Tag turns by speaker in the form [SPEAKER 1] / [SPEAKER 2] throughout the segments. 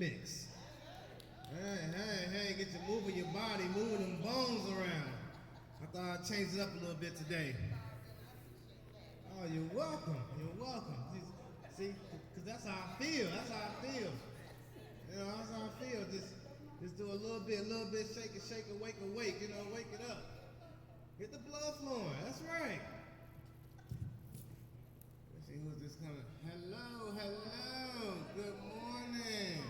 [SPEAKER 1] mix. Hey, get you moving your body, moving them bones around. I thought I'd change it up a little bit today. Oh, you're welcome. You're welcome. See, because that's how I feel. That's how I feel. You know, that's how I feel. Just do a little bit, shake it, wake it, wake it up. Get the blood flowing. That's right. Let's see who's this coming. Hello. Good morning.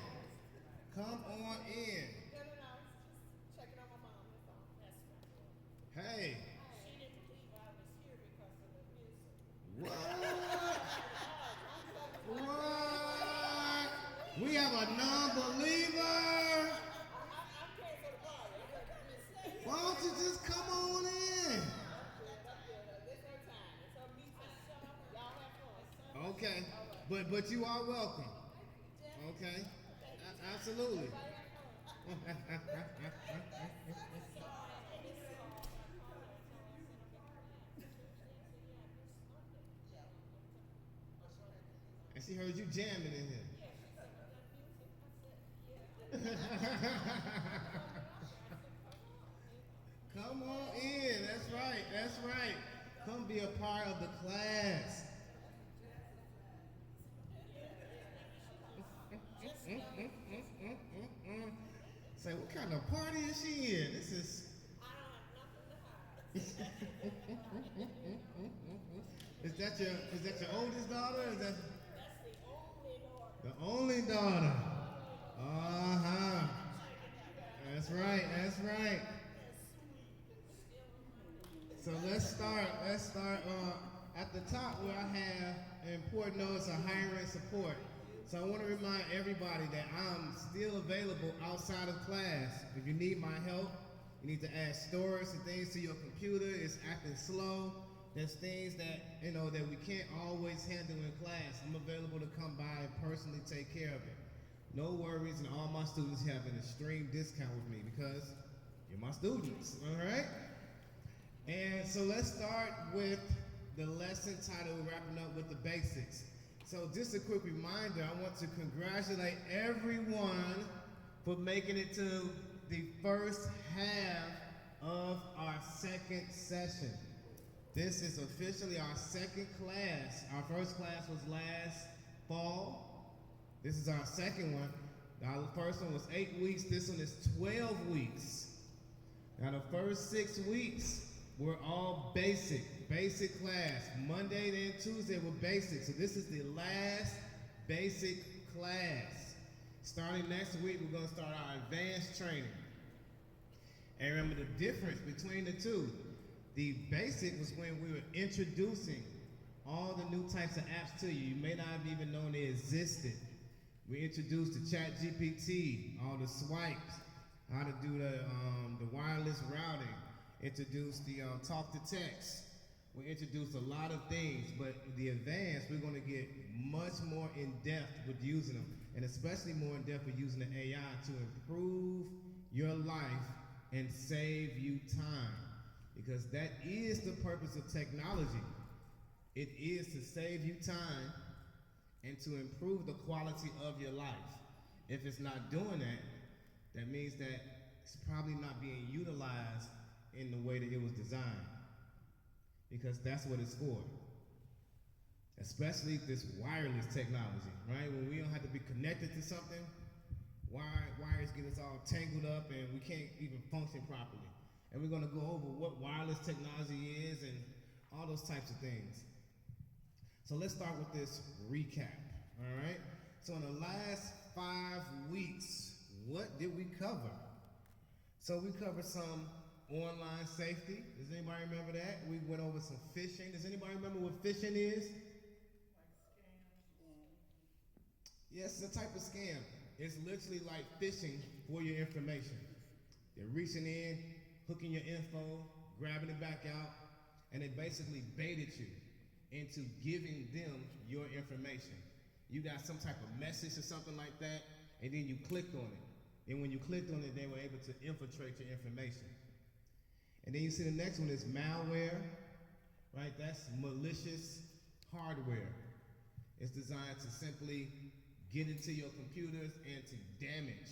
[SPEAKER 1] Come on in.
[SPEAKER 2] No, just checking on my mom. That's all. That's right.
[SPEAKER 1] Hey.
[SPEAKER 2] She didn't believe I was here because of the music.
[SPEAKER 1] What? We have a non-believer.
[SPEAKER 2] I'm paying for the party.
[SPEAKER 1] Why don't you just come on in?
[SPEAKER 2] I'm good. It's her time. It's her me time. Y'all have fun.
[SPEAKER 1] Okay, but you are welcome. Okay, absolutely. And she heard you jamming in here. Come on in. That's right. Come be a part of the class. Say, what kind of party is she in? This is.
[SPEAKER 2] I don't have nothing to hide.
[SPEAKER 1] Is that your oldest daughter? Is that
[SPEAKER 2] That's
[SPEAKER 1] the only daughter? Uh-huh. That's right. So let's start at the top where I have an important notice of hiring support. So I want to remind everybody that I'm still available outside of class. If you need my help, you need to add storage and things to your computer. It's acting slow. There's things that that we can't always handle in class. I'm available to come by and personally take care of it. No worries, and all my students have an extreme discount with me because you're my students, all right? And so let's start with the lesson titled Wrapping Up with the Basics. So just a quick reminder, I want to congratulate everyone for making it to the first half of our second session. This is officially our second class. Our first class was last fall. This is our second one. Our first one was 8 weeks. This one is 12 weeks. Now the first 6 weeks were all basic class. Monday and Tuesday were basic. So this is the last basic class. Starting next week, we're going to start our advanced training. And remember the difference between the two. The basic was when we were introducing all the new types of apps to you. You may not have even known they existed. We introduced the ChatGPT, all the swipes, how to do the wireless routing, introduced the talk to text. We introduced a lot of things, but the advanced, we're going to get much more in depth with using them, and especially more in depth with using the AI to improve your life and save you time. Because that is the purpose of technology. It is to save you time and to improve the quality of your life. If it's not doing that, that means that it's probably not being utilized in the way that it was designed. Because that's what it's for. Especially this wireless technology, right? When we don't have to be connected to something, wires get us all tangled up and we can't even function properly. And we're going to go over what wireless technology is and all those types of things. So let's start with this recap, all right? So in the last 5 weeks, what did we cover? So we covered some online safety. Does anybody remember that? We went over some phishing. Does anybody remember what phishing is? Yes, it's a type of scam. It's literally like phishing for your information. They're reaching in, hooking your info, grabbing it back out, and they basically baited you into giving them your information. You got some type of message or something like that, and then you clicked on it. And when you clicked on it, they were able to infiltrate your information. And then you see the next one is malware, right? That's malicious hardware. It's designed to simply get into your computers and to damage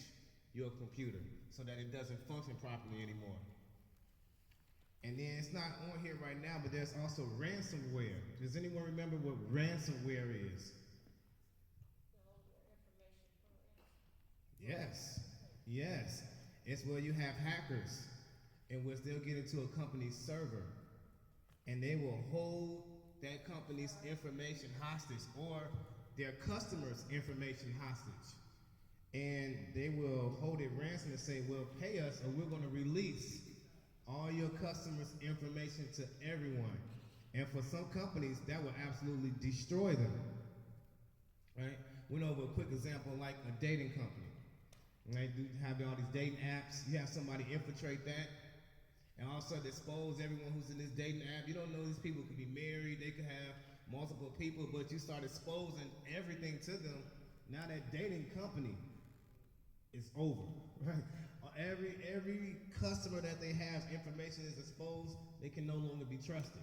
[SPEAKER 1] your computer so that it doesn't function properly anymore. And then it's not on here right now, but there's also ransomware. Does anyone remember what ransomware is? Yes, yes. It's where you have hackers in which they'll get into a company's server and they will hold that company's information hostage or their customers' information hostage. And they will hold it ransom and say, well, pay us or we're going to release all your customers' information to everyone. And for some companies, that will absolutely destroy them. Right? Went over a quick example like a dating company. Right? You have all these dating apps. You have somebody infiltrate that, and all of a sudden expose everyone who's in this dating app. You don't know these people could be married. They could have multiple people, but you start exposing everything to them. Now that dating company is over. Right? Every customer that they have, information is exposed. They can no longer be trusted.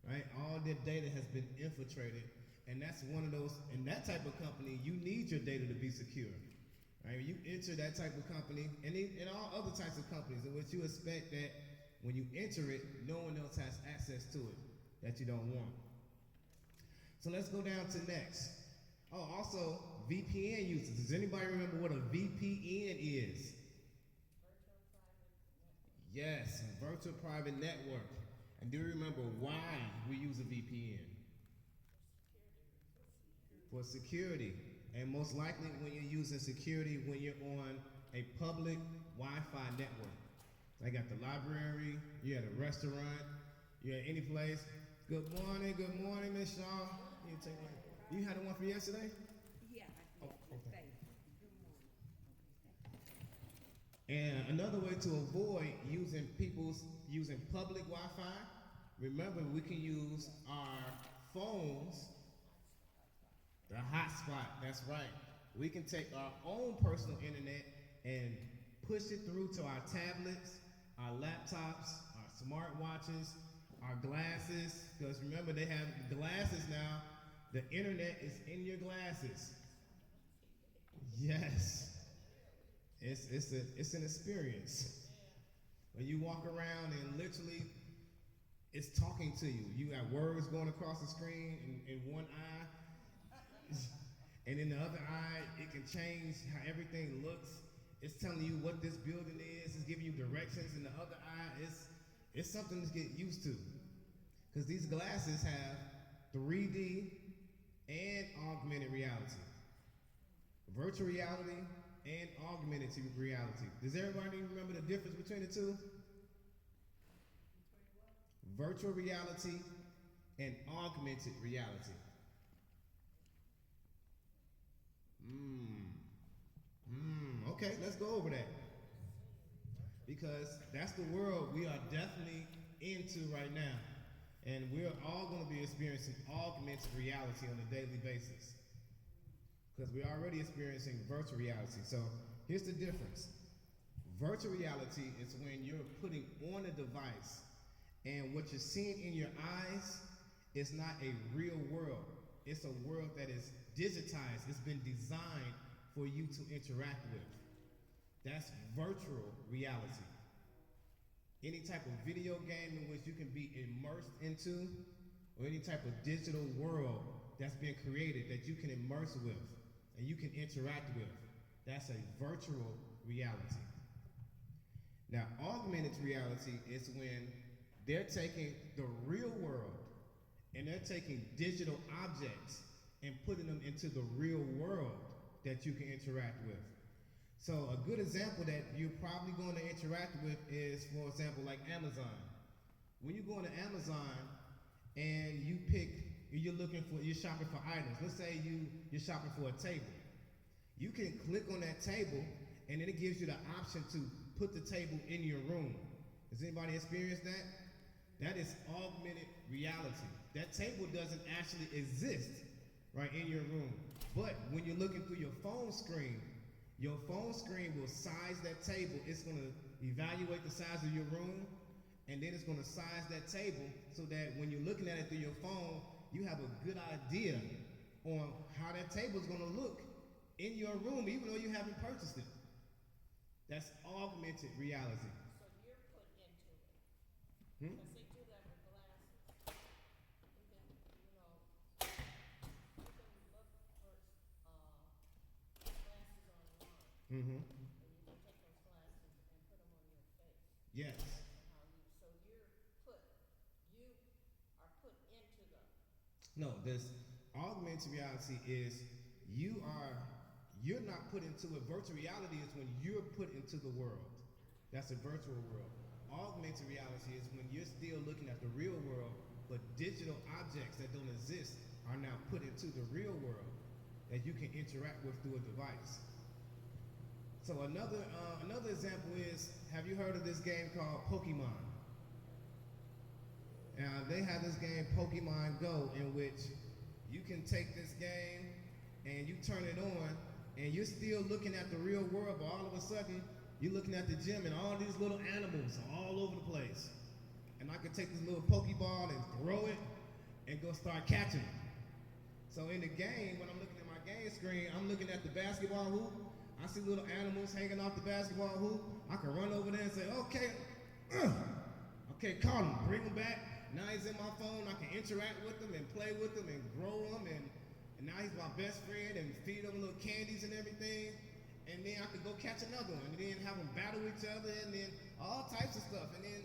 [SPEAKER 1] Right? All their data has been infiltrated, and that's one of those. In that type of company, you need your data to be secure. Right? You enter that type of company, and in all other types of companies, in which you expect that when you enter it, no one else has access to it that you don't want. So let's go down to next. Oh, also VPN users. Does anybody remember what a VPN is? Yes, virtual private network. And do you remember why we use a VPN? For security. And most likely when you're using security, when you're on a public Wi-Fi network. I got the library, you're at a restaurant, you're at any place. Good morning, Miss Shaw. You had the one for yesterday?
[SPEAKER 3] Yeah, I did.
[SPEAKER 1] Oh, okay.
[SPEAKER 3] Thank you. Good morning.
[SPEAKER 1] And another way to avoid using public Wi-Fi, remember we can use our phones, the hotspot, that's right. We can take our own personal internet and push it through to our tablets, our laptops, our smartwatches, our glasses, because remember they have glasses now. The internet is in your glasses. Yes. It's an experience. When you walk around and literally it's talking to you. You got words going across the screen in one eye, and in the other eye, it can change how everything looks. It's telling you what this building is. It's giving you directions. In the other eye, it's something to get used to. Because these glasses have 3D and augmented reality. Virtual reality and augmented reality. Does everybody remember the difference between the two? Virtual reality and augmented reality. Okay, let's go over that. Because that's the world we are definitely into right now. And we're all going to be experiencing augmented reality on a daily basis. Because we're already experiencing virtual reality. So here's the difference. Virtual reality is when you're putting on a device and what you're seeing in your eyes is not a real world. It's a world that is digitized. It's been designed for you to interact with. That's virtual reality. Any type of video game in which you can be immersed into, or any type of digital world that's been created that you can immerse with and you can interact with, that's a virtual reality. Now, augmented reality is when they're taking the real world and they're taking digital objects and putting them into the real world that you can interact with. So a good example that you're probably going to interact with is, for example, like Amazon. When you go into Amazon and you're shopping for items. Let's say you're shopping for a table. You can click on that table and then it gives you the option to put the table in your room. Has anybody experienced that? That is augmented reality. That table doesn't actually exist right in your room. But when you're looking through your phone screen will size that table. It's going to evaluate the size of your room, and then it's going to size that table so that when you're looking at it through your phone, you have a good idea on how that table is going to look in your room, even though you haven't purchased it. That's augmented reality.
[SPEAKER 2] So you're put into it.
[SPEAKER 1] Hmm?
[SPEAKER 2] Because they do that with glasses. You can, you know, you can look for glasses online,
[SPEAKER 1] Mm-hmm.
[SPEAKER 2] and you can take those glasses and put them on your face.
[SPEAKER 1] Yes.
[SPEAKER 2] And how you, so you are put into them.
[SPEAKER 1] No, this augmented reality is you're not put into it. Virtual reality is when you're put into the world. That's a virtual world. Augmented reality is when you're still looking at the real world, but digital objects that don't exist are now put into the real world that you can interact with through a device. So another example is, have you heard of this game called Pokemon? They have this game Pokemon Go, in which you can take this game and you turn it on and you're still looking at the real world, but all of a sudden you're looking at the gym and all these little animals are all over the place. And I could take this little Pokeball and throw it and go start catching it. So in the game, when I'm looking at my game screen, I'm looking at the basketball hoop. I see little animals hanging off the basketball hoop. I can run over there and say, okay, okay, call him, bring him back. Now he's in my phone. I can interact with him and play with him and grow him, and now he's my best friend and feed him little candies and everything. And then I could go catch another one, and then have them battle each other, and then all types of stuff. And then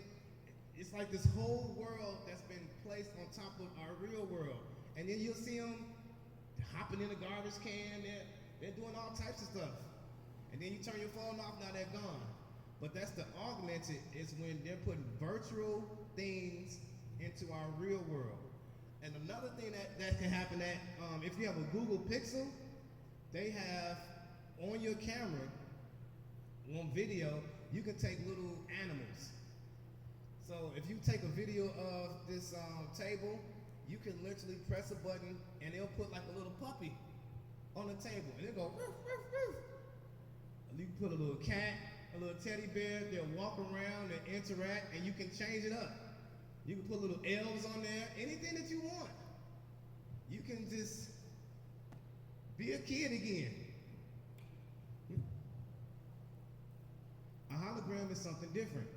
[SPEAKER 1] it's like this whole world that's been placed on top of our real world. And then you'll see them hopping in the garbage can. They're doing all types of stuff. And then you turn your phone off, now they're gone. But that's the augmented, is when they're putting virtual things into our real world. And another thing that can happen, that if you have a Google Pixel, they have on your camera, on video, you can take little animals. So if you take a video of this table, you can literally press a button and they'll put like a little puppy on the table, and they'll go roof, roof, roof. And you can put a little cat, a little teddy bear, they'll walk around and interact, and you can change it up. You can put little elves on there, anything that you want. You can just be a kid again. A hologram is something different.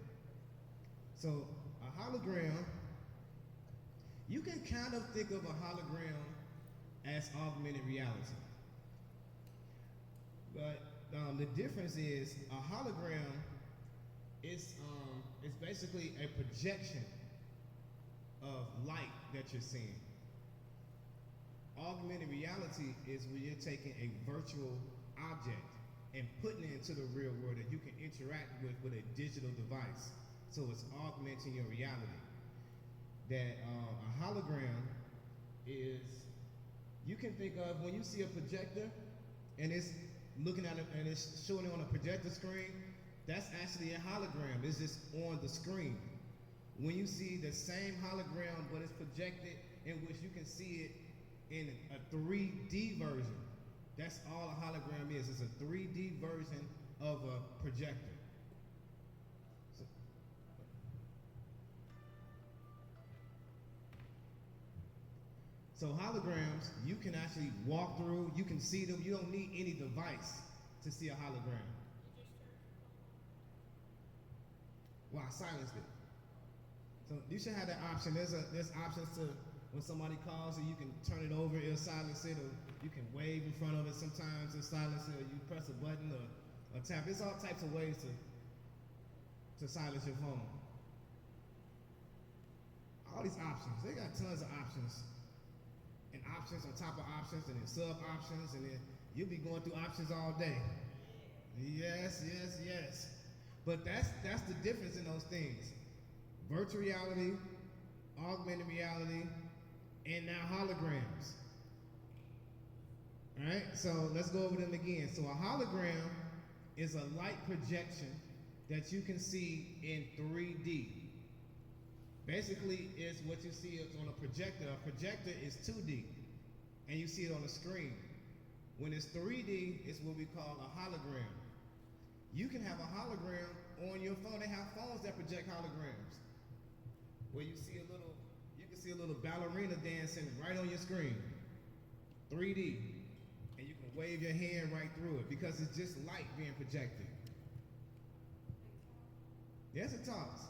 [SPEAKER 1] So a hologram, you can kind of think of a hologram as augmented reality. But the difference is a hologram is basically a projection of light that you're seeing. Augmented reality is when you're taking a virtual object and putting it into the real world that you can interact with a digital device. So it's augmenting your reality. That a hologram is, you can think of when you see a projector and it's looking at it and it's showing it on a projector screen, that's actually a hologram. It's just on the screen. When you see the same hologram but it's projected, in which you can see it in a 3D version, that's all a hologram is. It's a 3D version of a projector. So holograms, you can actually walk through, you can see them, you don't need any device to see a hologram. Well, I silenced it. So you should have that option. There's options to, when somebody calls you, you can turn it over, it'll silence it, or you can wave in front of it. Sometimes it'll silence it, or you press a button or tap. There's all types of ways to silence your phone. All these options, they got tons of options. And options on top of options, and then sub options, and then you'll be going through options all day. Yes, yes, yes. But that's the difference in those things. Virtual reality, augmented reality, and now holograms. All right, so let's go over them again. So a hologram is a light projection that you can see in 3D. Basically, it's what you see on a projector. A projector is 2D, and you see it on the screen. When it's 3D, it's what we call a hologram. You can have a hologram on your phone. They have phones that project holograms, where you can see a little ballerina dancing right on your screen, 3D, and you can wave your hand right through it because it's just light being projected. Yes, it talks.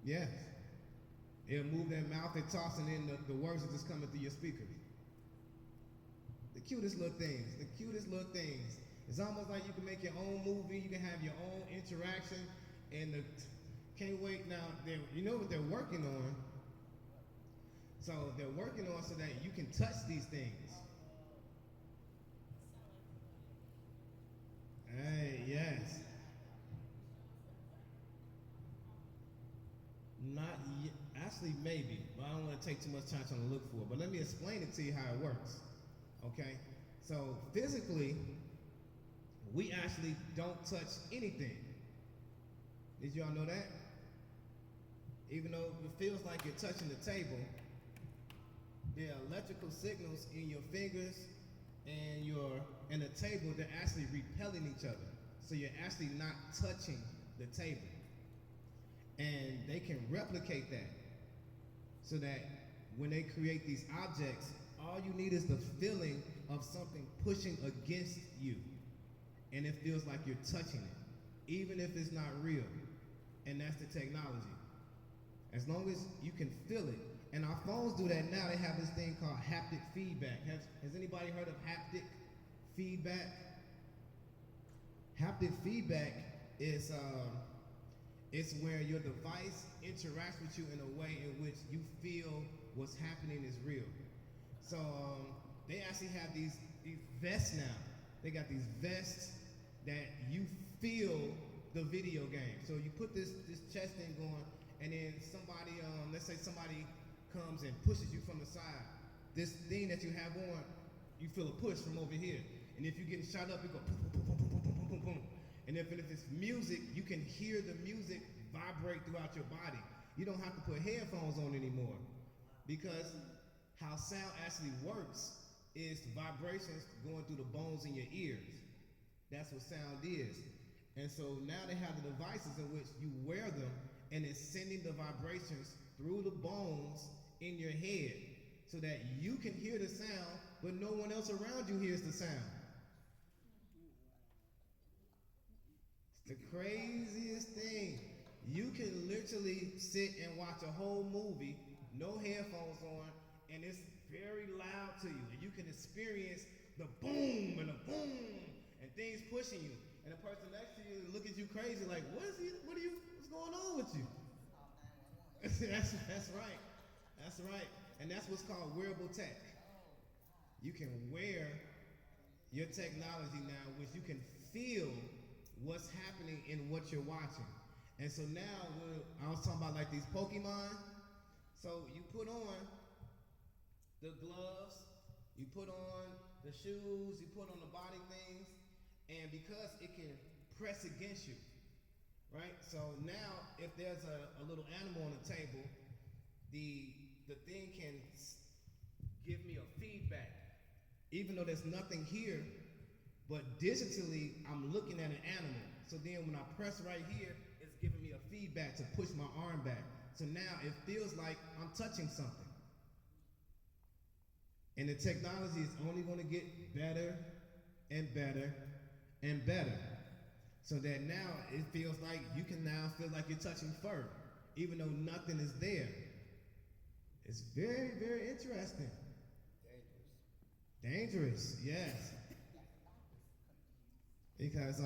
[SPEAKER 1] Yes. It'll move their mouth, it talks, and then the words are just coming through your speakers. The cutest little things. The cutest little things. It's almost like you can make your own movie, you can have your own interaction, and can't wait now. You know what they're working on? So they're working on so that you can touch these things. Hey, yes. Not yet. Actually, maybe, but I don't want to take too much time trying to look for it. But let me explain it to you how it works. Okay? So physically, we actually don't touch anything. Did y'all know that? Even though it feels like you're touching the table, there are electrical signals in your fingers and the table. They're actually repelling each other. So you're actually not touching the table. And they can replicate that so that when they create these objects, all you need is the feeling of something pushing against you. And it feels like you're touching it, even if it's not real. And that's the technology. As long as you can feel it. And our phones do that now. They have this thing called haptic feedback. Has anybody heard of haptic feedback? Haptic feedback is it's where your device interacts with you in a way in which you feel what's happening is real. So they actually have these vests now. They got these vests that you feel the video game. So you put this chest thing going, and then somebody, let's say somebody comes and pushes you from the side. This thing that you have on, you feel a push from over here. And if you're getting shot up, you go boom, boom, boom, boom, boom, boom, boom, boom, boom. And if it's music, you can hear the music vibrate throughout your body. You don't have to put headphones on anymore. Because how sound actually works is vibrations going through the bones in your ears. That's what sound is. And so now they have the devices in which you wear them, and it's sending the vibrations through the bones in your head so that you can hear the sound, but no one else around you hears the sound. It's the craziest thing. You can literally sit and watch a whole movie, no headphones on, and it's very loud to you. And you can experience the boom and the boom and things pushing you. And the person next to you look at you crazy like, what's going on with you? That's right. That's right. And that's what's called wearable tech. You can wear your technology now, which you can feel what's happening in what you're watching. And so now, I was talking about like these Pokemon. So you put on the gloves, you put on the shoes, you put on the body things, and because it can press against you, right? So now, if there's a little animal on the table, the thing can give me a feedback, even though there's nothing here, but digitally, I'm looking at an animal. So then when I press right here, it's giving me a feedback to push my arm back. So now it feels like I'm touching something. And the technology is only going to get better and better and better. So that now it feels like you can now feel like you're touching fur, even though nothing is there. It's very, very interesting. Dangerous, yes. Because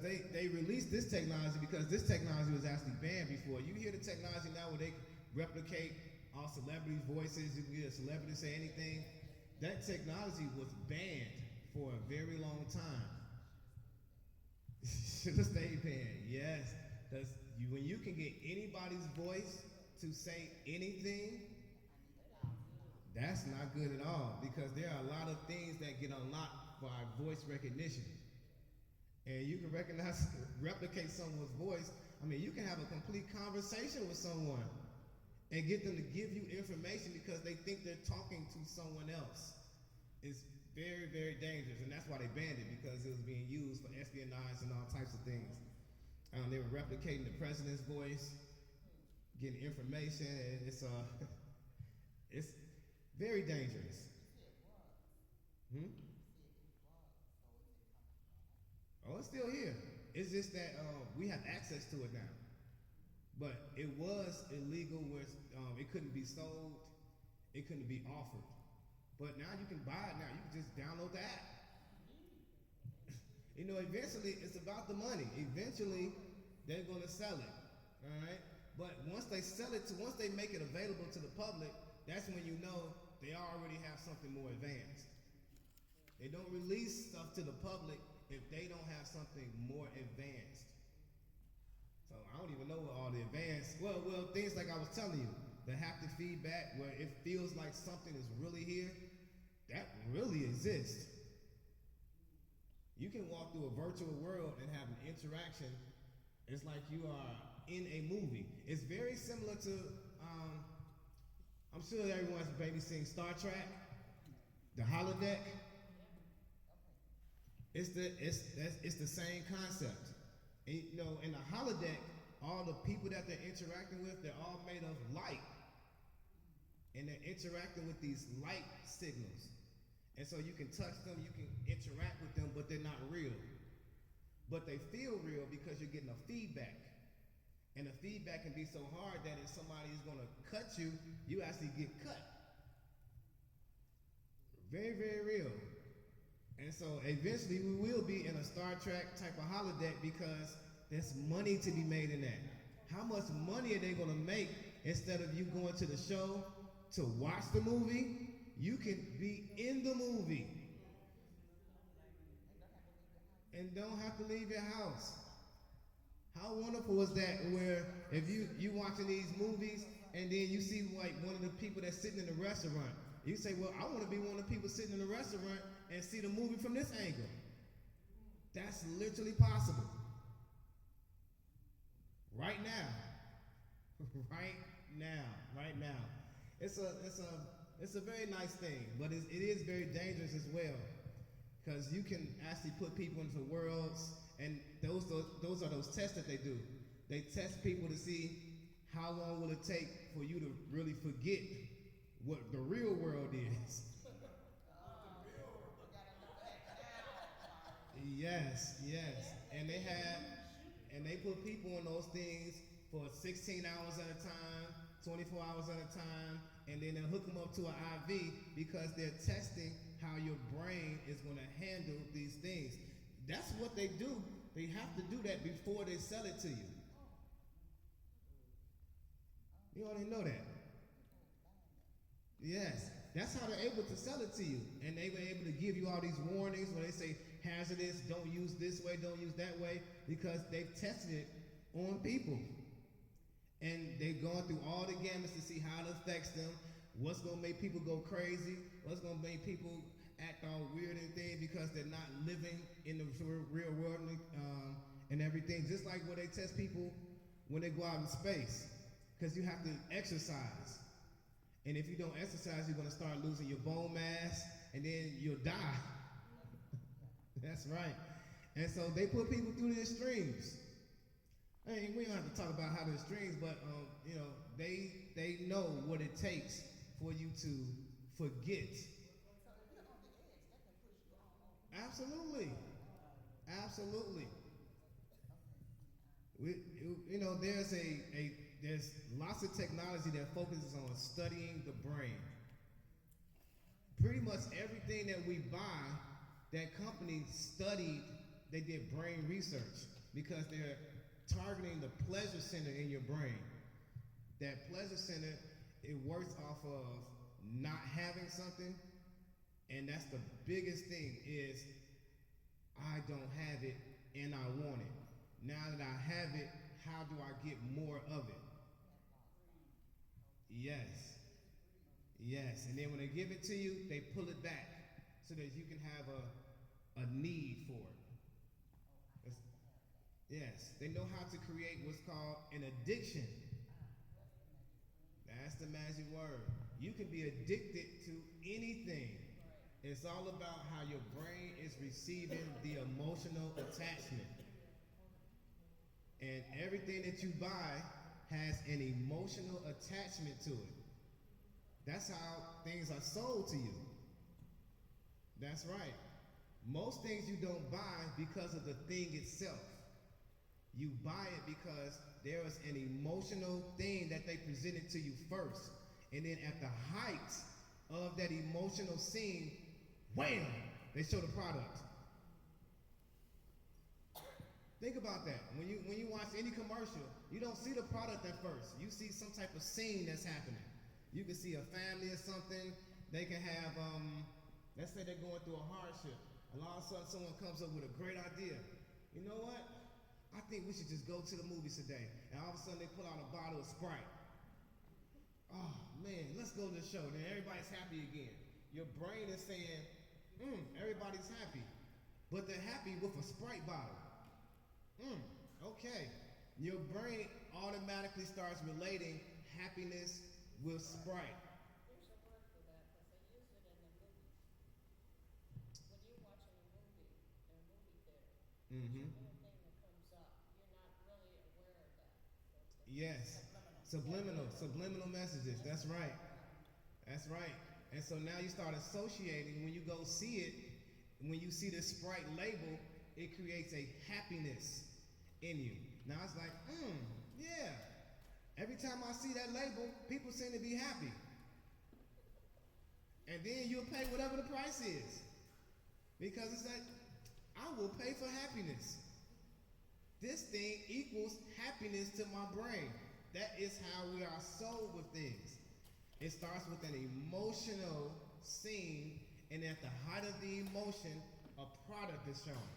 [SPEAKER 1] they released this technology because this technology was actually banned before. You hear the technology now where they replicate all celebrities' voices, you can get a celebrity to say anything. That technology was banned for a very long time. Should have stayed banned, yes. Because when you can get anybody's voice to say anything, that's not good at all, because there are a lot of things that get unlocked by voice recognition. And you can replicate someone's voice. I mean, you can have a complete conversation with someone and get them to give you information because they think they're talking to someone else. It's very, very dangerous, and that's why they banned it, because it was being used for espionage and all types of things. They were replicating the president's voice, getting information, and It's very dangerous. Hmm? Oh, it's still here. It's just that we have access to it now. But it was illegal where it couldn't be sold, it couldn't be offered. But now you can buy it now. You can just download the app. You know, eventually it's about the money. Eventually they're going to sell it. All right? But once they sell it once they make it available to the public, that's when you know they already have something more advanced. They don't release stuff to the public if they don't have something more advanced. So I don't even know what all the advanced, well, things like I was telling you, the haptic feedback where it feels like something is really here, that really exists. You can walk through a virtual world and have an interaction. It's like you are in a movie. It's very similar to, I'm sure everyone's maybe seen Star Trek, the holodeck. It's the same concept. And, you know, in the holodeck, all the people that they're interacting with, they're all made of light. And they're interacting with these light signals. And so you can touch them, you can interact with them, but they're not real. But they feel real because you're getting a feedback. And the feedback can be so hard that if somebody is going to cut you, you actually get cut. Very, very real. And so eventually we will be in a Star Trek type of holodeck because there's money to be made in that. How much money are they going to make instead of you going to the show to watch the movie? You can be in the movie and don't have to leave your house. How wonderful is that where if you watching these movies and then you see like one of the people that's sitting in the restaurant, you say, well, I want to be one of the people sitting in the restaurant and see the movie from this angle. That's literally possible. Right now. Right now. It's a very nice thing, but it is very dangerous as well. Because you can actually put people into worlds, and those are those tests that they do. They test people to see how long will it take for you to really forget what the real world is. Yes. And they put people in those things for 16 hours at a time, 24 hours at a time, and then they'll hook them up to an IV because they're testing how your brain is going to handle these things. That's what they do. They have to do that before they sell it to you. You already know that. Yes, that's how they're able to sell it to you. And they were able to give you all these warnings where they say hazardous, don't use this way, don't use that way, because they've tested it on people. And they've gone through all the gamuts to see how it affects them, what's going to make people go crazy, what's going to make people act all weird and things because they're not living in the real world and everything. Just like when they test people when they go out in space, because you have to exercise. And if you don't exercise, you're going to start losing your bone mass, and then you'll die. That's right. And so they put people through the extremes. I mean, we don't have to talk about how the extremes, but you know, they know what it takes for you to forget. Absolutely. You know, there's lots of technology that focuses on studying the brain. Pretty much everything that we buy, that company studied, they did brain research because they're targeting the pleasure center in your brain. That pleasure center, it works off of not having something, and that's the biggest thing is I don't have it and I want it. Now that I have it, how do I get more of it? Yes. And then when they give it to you, they pull it back so that you can have a need for it. Yes, they know how to create what's called an addiction. That's the magic word. You can be addicted to anything. It's all about how your brain is receiving the emotional attachment. And everything that you buy has an emotional attachment to it. That's how things are sold to you. That's right. Most things you don't buy because of the thing itself. You buy it because there is an emotional thing that they presented to you first. And then at the height of that emotional scene, wham, they show the product. Think about that. When you watch any commercial, you don't see the product at first. You see some type of scene that's happening. You can see a family or something. They can have, let's say they're going through a hardship. And all of a sudden someone comes up with a great idea. You know what? I think we should just go to the movies today. And all of a sudden they pull out a bottle of Sprite. Oh man, let's go to the show. Then everybody's happy again. Your brain is saying, everybody's happy. But they're happy with a Sprite bottle. Okay. Your brain automatically starts relating happiness with Sprite.
[SPEAKER 2] There's a word for that, because they use it in the movies. When you're watching a movie in a movie theater, there's a little thing that comes up. You're not really aware of that. So
[SPEAKER 1] Yes. Subliminal messages. That's right. That's right. And so now you start associating when you go see it, when you see the Sprite label, it creates a happiness in you. Now it's like, yeah. Every time I see that label, people seem to be happy. And then you'll pay whatever the price is. Because it's like, I will pay for happiness. This thing equals happiness to my brain. That is how we are sold with things. It starts with an emotional scene, and at the height of the emotion, a product is shown.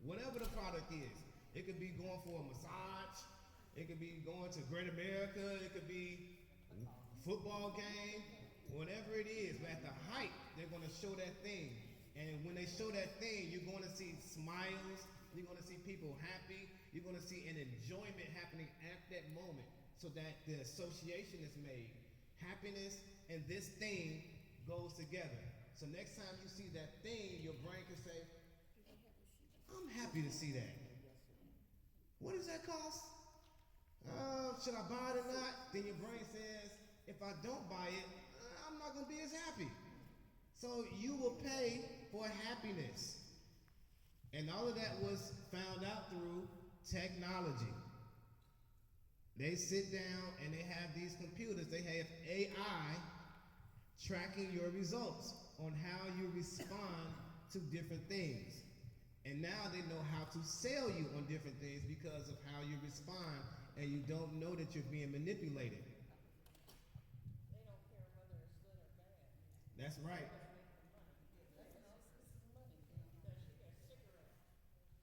[SPEAKER 1] Whatever the product is. It could be going for a massage. It could be going to Great America. It could be a football game. Whatever it is. But at the height, they're going to show that thing. And when they show that thing, you're going to see smiles. You're going to see people happy. You're going to see an enjoyment happening at that moment, so that the association is made. Happiness and this thing goes together. So next time you see that thing, your brain can say, I'm happy to see that. What does that cost? Should I buy it or not? Then your brain says, if I don't buy it, I'm not going to be as happy. So you will pay for happiness. And all of that was found out through technology. They sit down and they have these computers. They have AI tracking your results on how you respond to different things. And now they know how to sell you on different things because of how you respond, and you don't know that you're being manipulated.
[SPEAKER 2] they don't care whether it's good or bad.
[SPEAKER 1] That's right.
[SPEAKER 2] Nothing else is money, because you got cigarettes.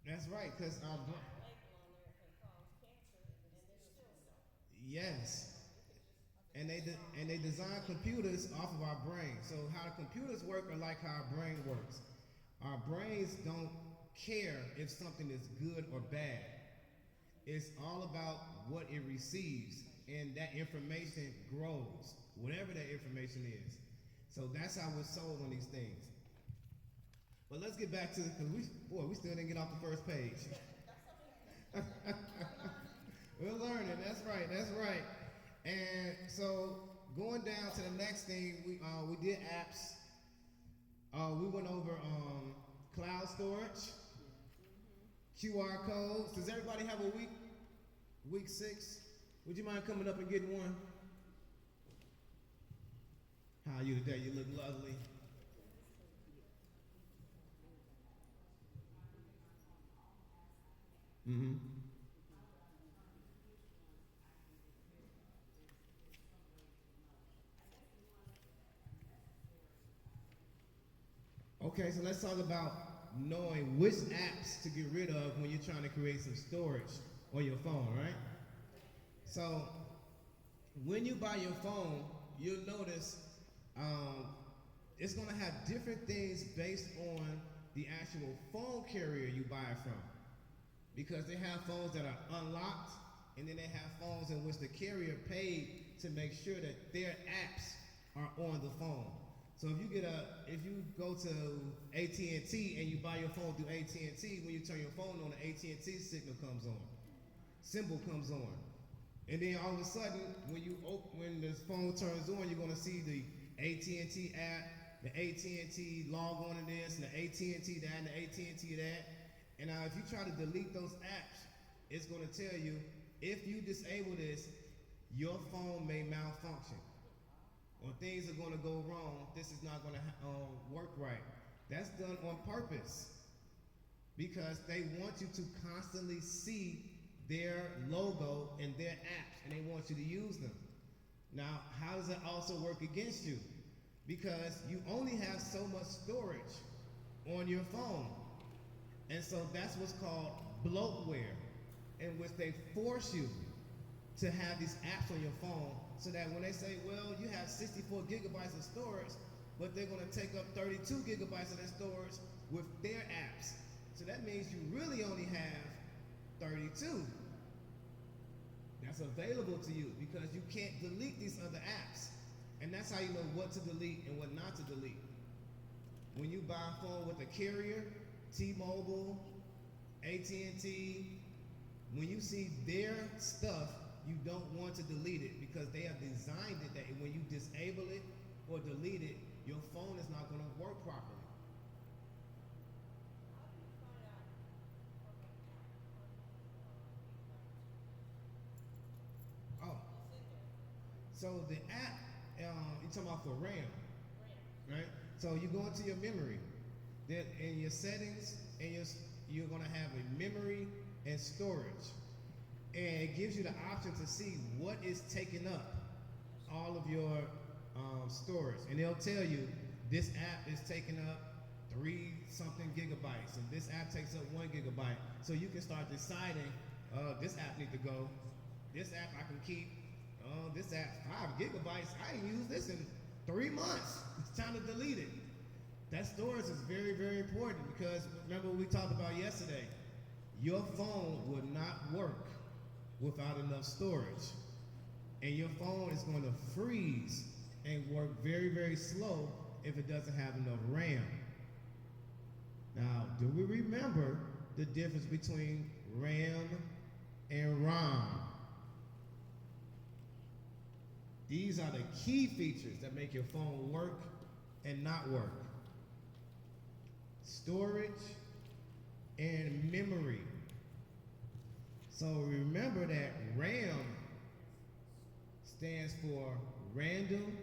[SPEAKER 1] That's right, because
[SPEAKER 2] A label on there can cause cancer, and they still don't.
[SPEAKER 1] yes. And they design computers off of our brain. So how the computers work are like how our brain works. Our brains don't care if something is good or bad. It's all about what it receives, and that information grows, whatever that information is. So that's how we're sold on these things. But let's get back to, because we still didn't get off the first page. We're learning. That's right. And so going down to the next thing, we did apps. We went over cloud storage, QR codes. Does everybody have a week 6? Would you mind coming up and getting one? How are you today? You look lovely. Mm-hmm. Okay, so let's talk about knowing which apps to get rid of when you're trying to create some storage on your phone, right? So when you buy your phone, you'll notice it's going to have different things based on the actual phone carrier you buy it from. Because they have phones that are unlocked, and then they have phones in which the carrier paid to make sure that their apps are on the phone. So if you go to AT&T and you buy your phone through AT&T, when you turn your phone on, the AT&T signal comes on, symbol comes on, and then all of a sudden, when this phone turns on, you're going to see the AT&T app, the AT&T log on to this, and the AT&T that, and the AT&T that. And now if you try to delete those apps, it's going to tell you, if you disable this, your phone may malfunction. Or things are going to go wrong. This is not going to work right. That's done on purpose. Because they want you to constantly see their logo and their apps, and they want you to use them. Now, how does that also work against you? Because you only have so much storage on your phone. And so that's what's called bloatware, in which they force you to have these apps on your phone, so that when they say, well, you have 64 gigabytes of storage, but they're going to take up 32 gigabytes of that storage with their apps. So that means you really only have 32 that's available to you, because you can't delete these other apps. And that's how you know what to delete and what not to delete. When you buy a phone with a carrier, T-Mobile, AT&T, when you see their stuff, you don't want to delete it, because they have designed it that when you disable it or delete it, your phone is not going to work properly. Oh, so the app, you're talking about for RAM, right? So you go into your memory, then in your settings, and you're going to have a memory and storage. And it gives you the option to see what is taking up all of your storage. And they'll tell you, this app is taking up 3-something gigabytes, and this app takes up 1 gigabyte. So you can start deciding, this app needs to go, this app I can keep, this app 5 gigabytes, I ain't used this in 3 months. It's time to delete it. That storage is very, very important, because remember what we talked about yesterday, your phone would not work without enough storage. And your phone is going to freeze and work very, very slow if it doesn't have enough RAM. Now, do we remember the difference between RAM and ROM? These are the key features that make your phone work and not work. Storage and memory. So remember that RAM stands for Random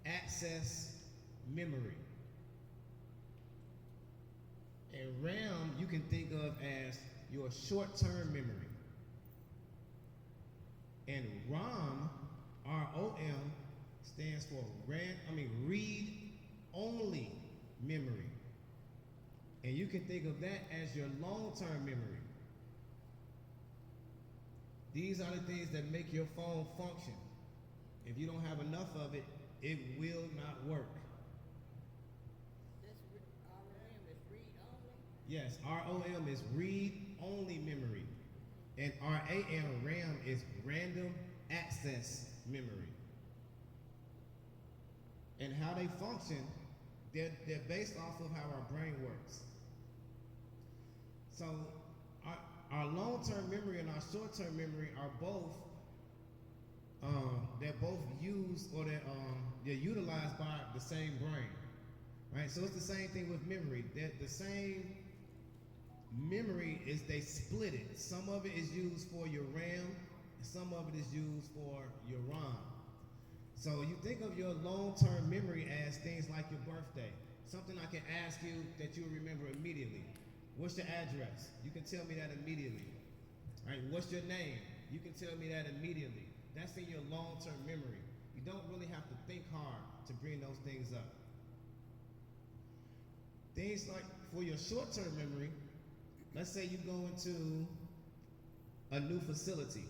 [SPEAKER 1] Access Memory. And RAM you can think of as your short-term memory. And ROM, R-O-M, stands for read-only memory. And you can think of that as your long-term memory. These are the things that make your phone function. If you don't have enough of it, it will not work.
[SPEAKER 3] This RAM is read only?
[SPEAKER 1] Yes, ROM is read-only memory. And RAM, RAM, is random access memory. And how they function, they're based off of how our brain works. So our long-term memory and our short-term memory are both, they're both used, or they're utilized by the same brain, right? So it's the same thing with memory. They're the same memory is they split it. Some of it is used for your RAM, and some of it is used for your ROM. So you think of your long-term memory as things like your birthday, something I can ask you that you'll remember immediately. What's your address? You can tell me that immediately. All right, what's your name? You can tell me that immediately. That's in your long-term memory. You don't really have to think hard to bring those things up. Things like for your short-term memory, let's say you go into a new facility.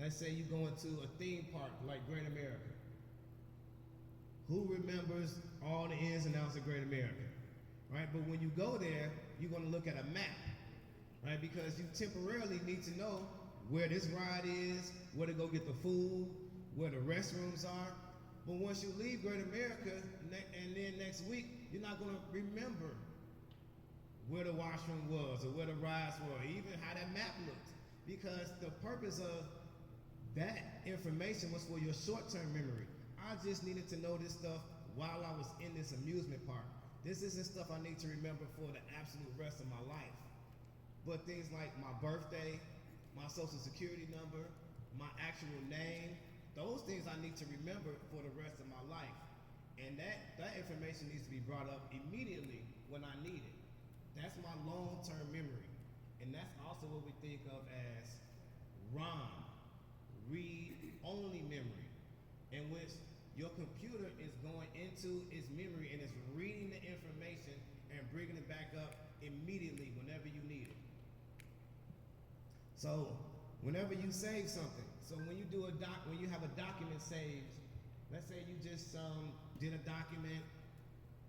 [SPEAKER 1] Let's say you go into a theme park like Great America. Who remembers all the ins and outs of Great America? Right? But when you go there, you're going to look at a map, right? Because you temporarily need to know where this ride is, where to go get the food, where the restrooms are. But once you leave Great America, and then next week, you're not going to remember where the washroom was, or where the rides were, or even how that map looked. Because the purpose of that information was for your short-term memory. I just needed to know this stuff while I was in this amusement park. This isn't stuff I need to remember for the absolute rest of my life. But things like my birthday, my social security number, my actual name, those things I need to remember for the rest of my life. And that information needs to be brought up immediately when I need it. That's my long-term memory. And that's also what we think of as ROM, read-only memory, in which your computer is going into its memory and it's reading the information and bringing it back up immediately whenever you need it. So whenever you save something, so when you do when you have a document saved, let's say you just did a document,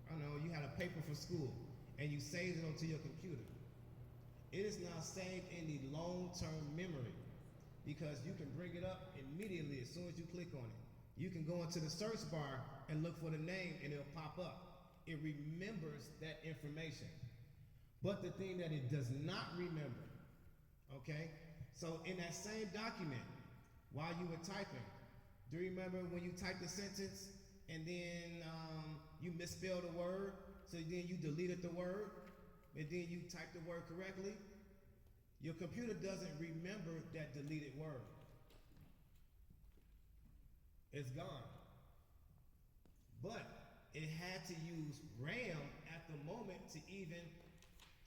[SPEAKER 1] I don't know, you had a paper for school and you saved it onto your computer. It is now saved in the long-term memory because you can bring it up immediately as soon as you click on it. You can go into the search bar and look for the name and it'll pop up. It remembers that information. But the thing that it does not remember, okay? So in that same document, while you were typing, do you remember when you typed the sentence and then you misspelled a word, so then you deleted the word, and then you typed the word correctly? Your computer doesn't remember that deleted word. It's gone. But it had to use RAM at the moment to even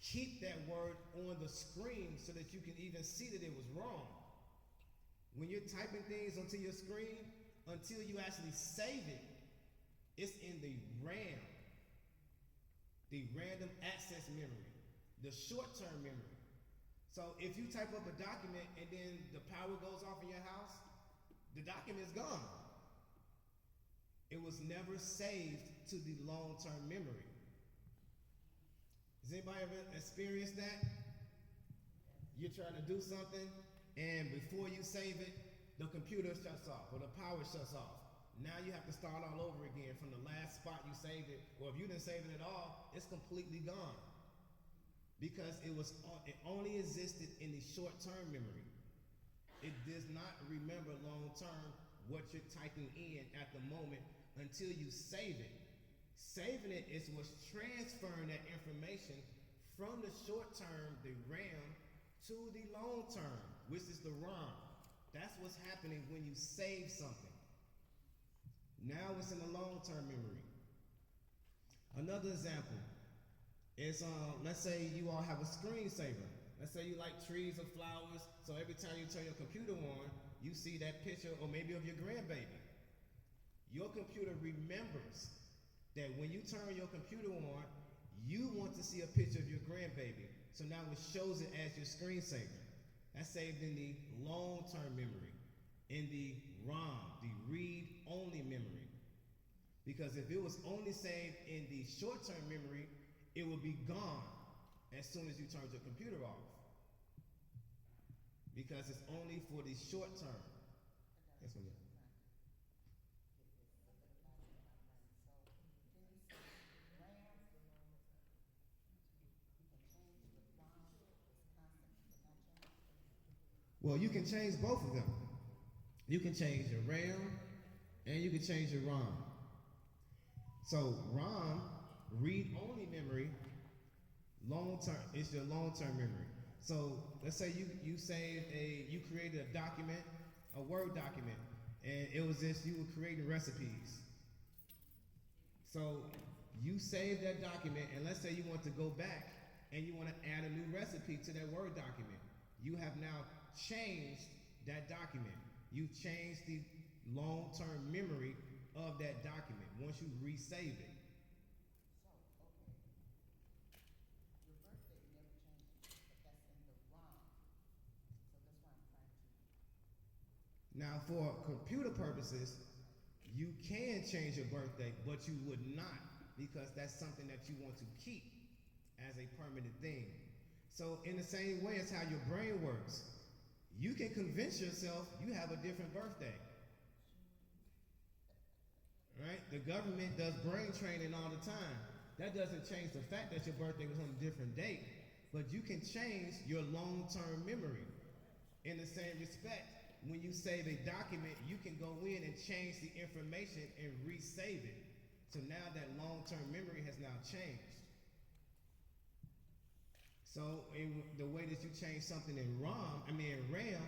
[SPEAKER 1] keep that word on the screen so that you can even see that it was wrong. When you're typing things onto your screen, until you actually save it, it's in the RAM, the random access memory, the short-term memory. So if you type up a document and then the power goes off in your house, the document is gone. It was never saved to the long-term memory. Has anybody ever experienced that? You're trying to do something, and before you save it, the computer shuts off or the power shuts off. Now you have to start all over again from the last spot you saved it, or if you didn't save it at all, it's completely gone. Because it only existed in the short-term memory. It does not remember long-term what you're typing in at the moment until you save it. Saving it is what's transferring that information from the short-term, the RAM, to the long-term, which is the ROM. That's what's happening when you save something. Now it's in the long-term memory. Another example is, let's say you all have a screensaver. Let's say you like trees or flowers, so every time you turn your computer on, you see that picture, or maybe of your grandbaby. Your computer remembers that when you turn your computer on, you want to see a picture of your grandbaby. So now it shows it as your screensaver. That's saved in the long-term memory, in the ROM, the read-only memory. Because if it was only saved in the short-term memory, it would be gone as soon as you turn your computer off. Because it's only for the short term. That's what it is. Well, you can change both of them. You can change your RAM and you can change your ROM. So ROM, read-only memory, long-term, it's your long-term memory. So let's say you created a document, a Word document, and it was this, you were creating recipes. So you save that document, and let's say you want to go back and you want to add a new recipe to that Word document. You have now changed that document. You've changed the long-term memory of that document once you resave it. Now, for computer purposes, you can change your birthday, but you would not, because that's something that you want to keep as a permanent thing. So in the same way as how your brain works, you can convince yourself you have a different birthday. Right? The government does brain training all the time. That doesn't change the fact that your birthday was on a different date, but you can change your long-term memory. In the same respect, when you save a document, you can go in and change the information and resave it. So now that long-term memory has now changed. So in the way that you change something in RAM,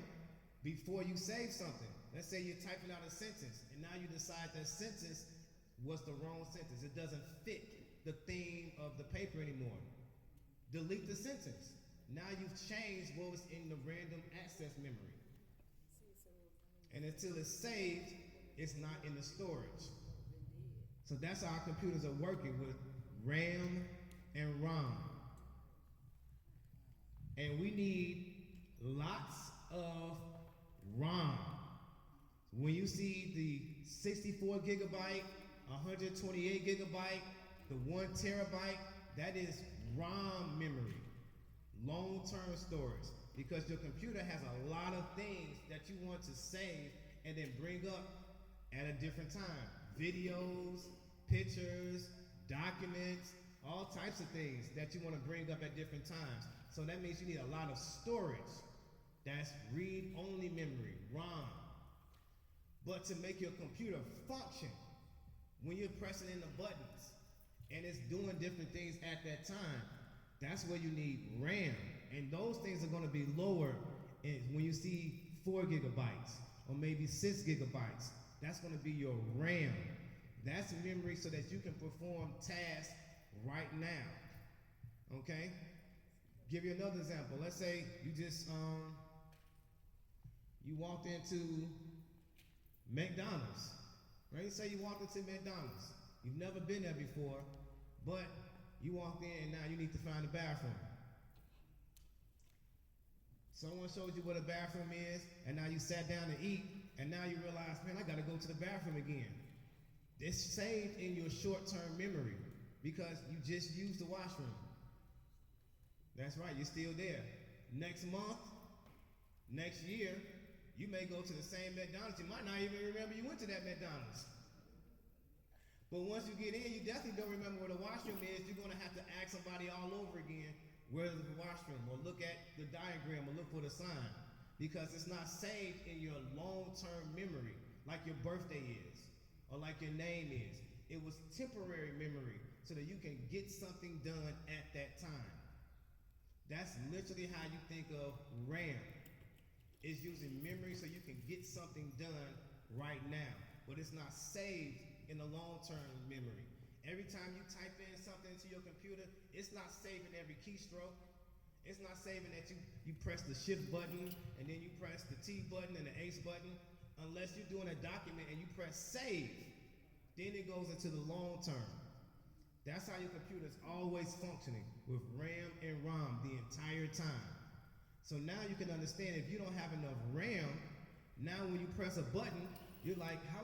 [SPEAKER 1] before you save something, let's say you're typing out a sentence, and now you decide that sentence was the wrong sentence. It doesn't fit the theme of the paper anymore. Delete the sentence. Now you've changed what was in the random access memory. And until it's saved, it's not in the storage. So that's how our computers are working with RAM and ROM. And we need lots of ROM. When you see the 64 gigabyte, 128 gigabyte, the 1 terabyte, that is ROM memory, long-term storage, because your computer has a lot of things that you want to save and then bring up at a different time. Videos, pictures, documents, all types of things that you want to bring up at different times. So that means you need a lot of storage. That's read-only memory, ROM. But to make your computer function, when you're pressing in the buttons and it's doing different things at that time, that's where you need RAM. And those things are going to be lower when you see 4 gigabytes or maybe 6 gigabytes. That's going to be your RAM. That's memory so that you can perform tasks right now. Okay? Give you another example. Let's say you just you walked into McDonald's. Right? Say you walked into McDonald's. You've never been there before, but you walked in and now you need to find a bathroom. Someone showed you what a bathroom is, and now you sat down to eat, and now you realize, man, I gotta go to the bathroom again. It's saved in your short-term memory because you just used the washroom. That's right, you're still there. Next month, next year, you may go to the same McDonald's. You might not even remember you went to that McDonald's. But once you get in, you definitely don't remember where the washroom is. You're gonna have to ask somebody all over again, where's the washroom? Or look at the diagram or look for the sign. Because it's not saved in your long-term memory, like your birthday is, or like your name is. It was temporary memory so that you can get something done at that time. That's literally how you think of RAM. It's using memory so you can get something done right now, but it's not saved in the long-term memory. Every time you type in something into your computer, it's not saving every keystroke. It's not saving that you press the shift button and then you press the T button and the H button, unless you're doing a document and you press save. Then it goes into the long term. That's how your computer is always functioning, with RAM and ROM the entire time. So now you can understand if you don't have enough RAM, now when you press a button, you're like, how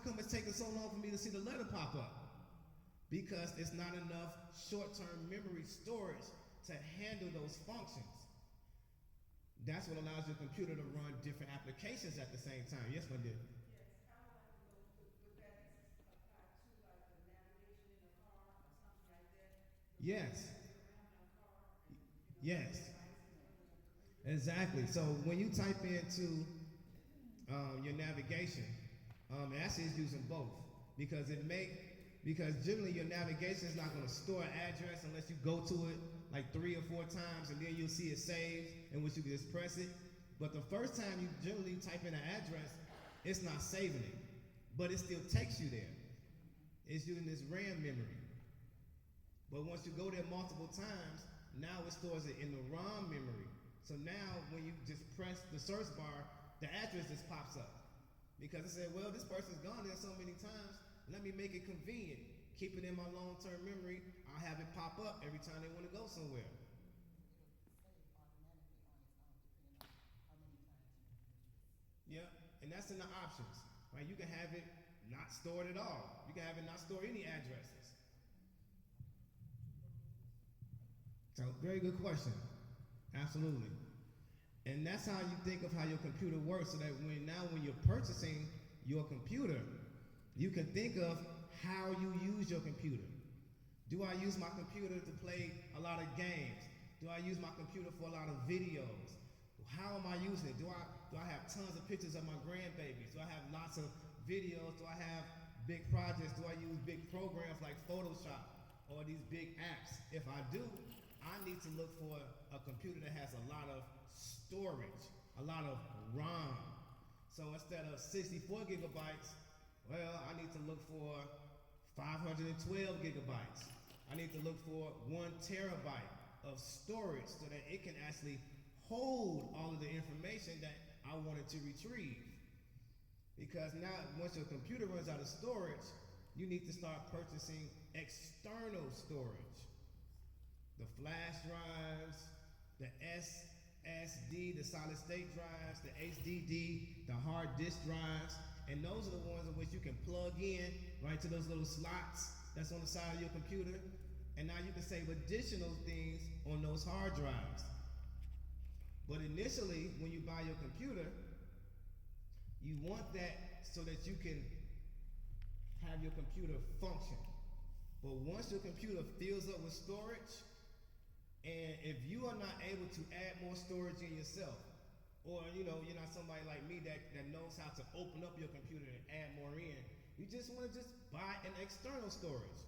[SPEAKER 1] come it's taking so long for me to see the letter pop up? Because it's not enough short-term memory storage to handle those functions. That's what allows your computer to run different applications at the same time. Yes, my dear. Yes. Yes. Exactly. So when you type into your navigation, actually it's using both because generally your navigation is not going to store an address unless you go to it like 3 or 4 times and then you'll see it saved in which you can just press it. But the first time you generally type in an address, it's not saving it, but it still takes you there. It's using this RAM memory. But once you go there multiple times, now it stores it in the ROM memory. So now when you just press the search bar, the address just pops up. Because it said, well, this person's gone there so many times, let me make it convenient. Keep it in my long-term memory. I'll have it pop up every time they want to go somewhere. Yeah, and that's in the options, right? You can have it not stored at all. You can have it not store any addresses. So, very good question. Absolutely. And that's how you think of how your computer works, so that when you're purchasing your computer, you can think of how you use your computer. Do I use my computer to play a lot of games? Do I use my computer for a lot of videos? How am I using it? Do I have tons of pictures of my grandbabies? Do I have lots of videos? Do I have big projects? Do I use big programs like Photoshop or these big apps? If I do, I need to look for a computer that has a lot of storage, a lot of RAM. So instead of 64 gigabytes, well, I need to look for 512 gigabytes. I need to look for 1 terabyte of storage so that it can actually hold all of the information that I wanted to retrieve. Because now, once your computer runs out of storage, you need to start purchasing external storage. The flash drives, the SSD, the solid state drives, the HDD, the hard disk drives, and those are the ones in which you can plug in right to those little slots that's on the side of your computer. And now you can save additional things on those hard drives. But initially, when you buy your computer, you want that so that you can have your computer function. But once your computer fills up with storage, and if you are not able to add more storage in yourself, or you're not somebody like me that knows how to open up your computer and add more in, you just want to just buy an external storage,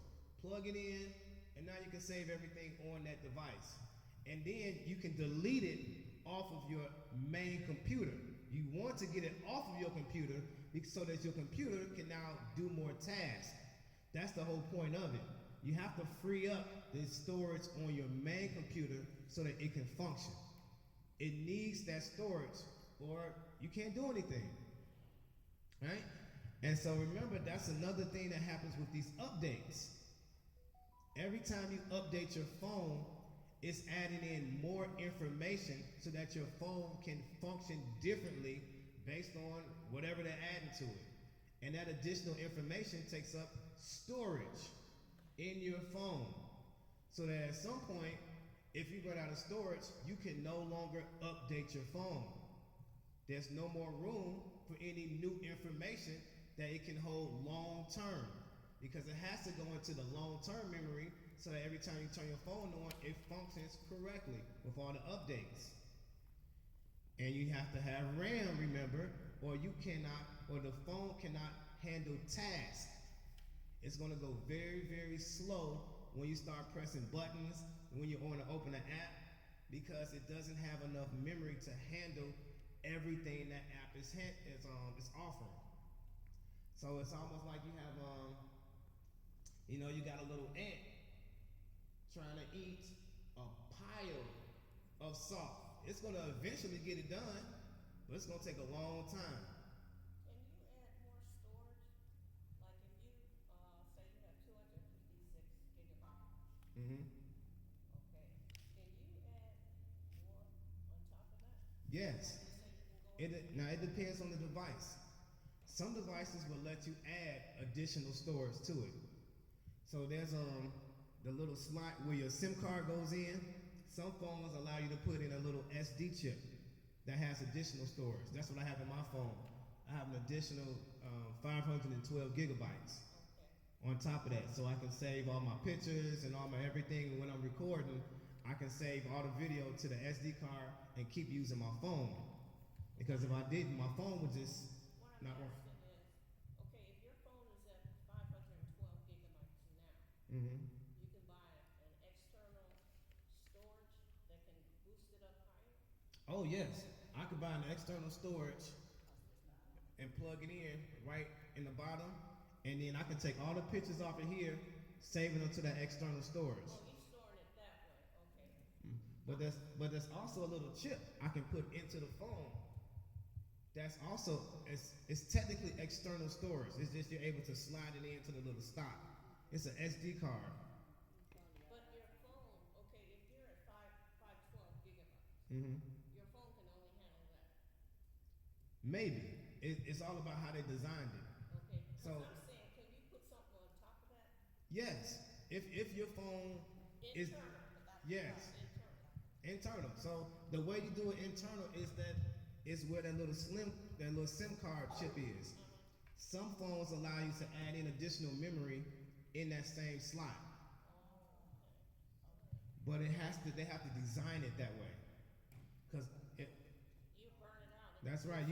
[SPEAKER 1] plug it in, and now you can save everything on that device. And then you can delete it off of your main computer. You want to get it off of your computer so that your computer can now do more tasks. That's the whole point of it. You have to free up the storage on your main computer so that it can function. It needs that storage or you can't do anything, right? And so remember, that's another thing that happens with these updates. Every time you update your phone, it's adding in more information so that your phone can function differently based on whatever they're adding to it. And that additional information takes up storage in your phone. So that at some point, if you run out of storage, you can no longer update your phone. There's no more room for any new information that it can hold long term, because it has to go into the long-term memory so that every time you turn your phone on, it functions correctly with all the updates. And you have to have RAM, remember, or the phone cannot handle tasks. It's gonna go very, very slow when you start pressing buttons, when you want to open an app, because it doesn't have enough memory to handle everything that app is offering. So it's almost like you have you got a little ant trying to eat a pile of salt. It's going to eventually get it done, but it's going to take a long time.
[SPEAKER 2] Can you add more storage? Like if you, say you have 256 gigabytes,
[SPEAKER 1] Mm-hmm.
[SPEAKER 2] okay, can you add more on top of that?
[SPEAKER 1] Yes.
[SPEAKER 2] Like you say you can go.
[SPEAKER 1] Now it depends on the device. Some devices will let you add additional storage to it. So there's the little slot where your SIM card goes in. Some phones allow you to put in a little SD chip that has additional storage. That's what I have in my phone. I have an additional 512 gigabytes on top of that, so I can save all my pictures and all my everything. And when I'm recording, I can save all the video to the SD card and keep using my phone. Because if I didn't, my phone would just
[SPEAKER 2] What
[SPEAKER 1] not
[SPEAKER 2] I'm
[SPEAKER 1] work.
[SPEAKER 2] asking is, okay, if your phone is at 512 gigabytes now,
[SPEAKER 1] Mm-hmm.
[SPEAKER 2] you can buy an external storage that can boost it up higher?
[SPEAKER 1] Oh yes, I could buy an external storage and plug it in right in the bottom, and then I can take all the pictures off of here, saving them to that external storage.
[SPEAKER 2] Oh, you're storing it that way, okay.
[SPEAKER 1] But there's also a little chip I can put into the phone. That's also it's technically external storage. It's just you're able to slide it into the little stop. It's an SD card.
[SPEAKER 2] But your phone, okay, if you're at 512 gigabytes,
[SPEAKER 1] Mm-hmm.
[SPEAKER 2] your phone can only handle that,
[SPEAKER 1] Maybe it's all about how they designed it.
[SPEAKER 2] okay?
[SPEAKER 1] So-
[SPEAKER 2] Because I'm saying, can you put something on top of that?
[SPEAKER 1] Yes, if your phone is
[SPEAKER 2] Internal.
[SPEAKER 1] yes.
[SPEAKER 2] Internal.
[SPEAKER 1] Internal. So the way you do it internal is where that little SIM card chip is. Some phones allow you to add in additional memory in that same slot. But they have to design it that way. Cause
[SPEAKER 2] You burn it out.
[SPEAKER 1] that's right.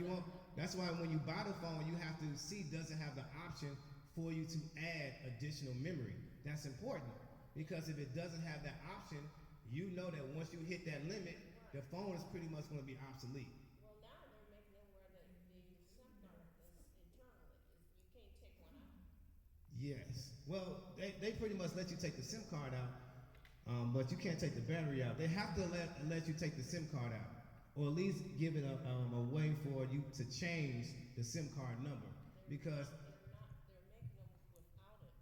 [SPEAKER 1] That's why when you buy the phone, you have to see does it have the option for you to add additional memory. That's important because if it doesn't have that option, you know that once you hit that limit, the phone is pretty much going to be obsolete.
[SPEAKER 2] Well, now they're making it where the SIM card is internally, you can't take one out.
[SPEAKER 1] Yes. Well, they pretty much let you take the SIM card out, but you can't take the battery out. They have to let you take the SIM card out, or at least give it a way for you to change the SIM card number. Because,
[SPEAKER 2] They're making them without it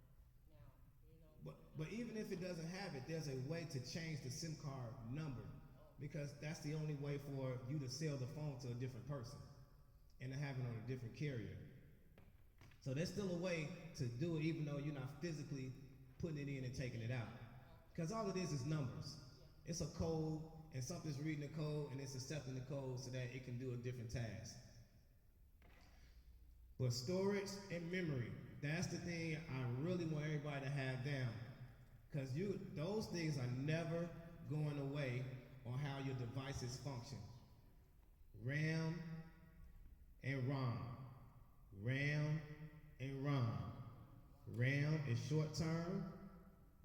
[SPEAKER 2] now,
[SPEAKER 1] but even if it doesn't have it, there's a way to change the SIM card number, because that's the only way for you to sell the phone to a different person and to have it on a different carrier. So there's still a way to do it, even though you're not physically putting it in and taking it out. Because all it is numbers. It's a code, and something's reading the code, and it's accepting the code so that it can do a different task. But storage and memory, that's the thing I really want everybody to have down. Because those things are never going away on how your devices function. RAM and ROM. RAM and ROM. RAM is short term,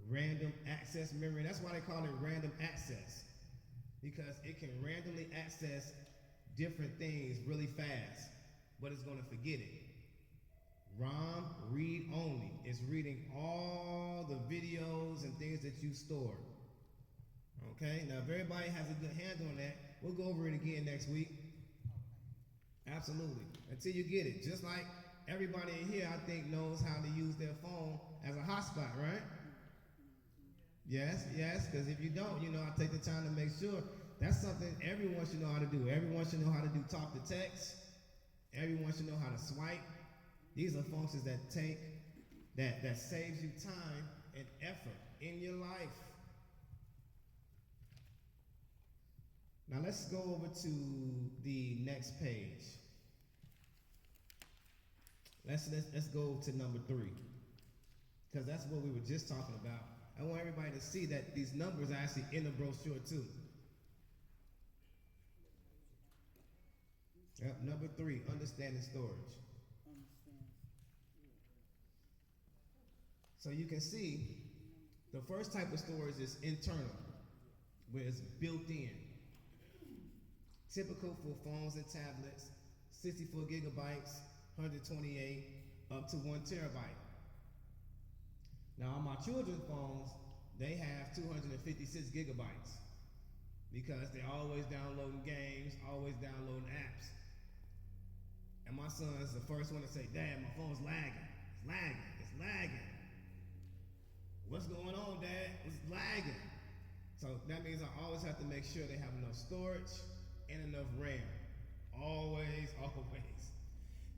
[SPEAKER 1] random access memory. That's why they call it random access, because it can randomly access different things really fast, but it's going to forget it. ROM, read only. It's reading all the videos and things that you stored. Okay, now if everybody has a good handle on that, we'll go over it again next week. Absolutely, until you get it. Just like everybody in here, I think, knows how to use their phone as a hotspot, right? Yes, because if you don't, I take the time to make sure. That's something everyone should know how to do. Everyone should know how to do talk to text. Everyone should know how to swipe. These are functions that saves you time and effort in your life. Now let's go over to the next page. Let's go to number 3, because that's what we were just talking about. I want everybody to see that these numbers are actually in the brochure too. Yep, number 3, understanding storage. So you can see the first type of storage is internal, where it's built in. Typical for phones and tablets, 64 gigabytes, 128, up to 1 terabyte. Now on my children's phones, they have 256 gigabytes because they're always downloading games, always downloading apps. And my son's the first one to say, "Dad, my phone's lagging. It's lagging. It's lagging." "What's going on, Dad? It's lagging." So that means I always have to make sure they have enough storage and enough RAM. Always, always.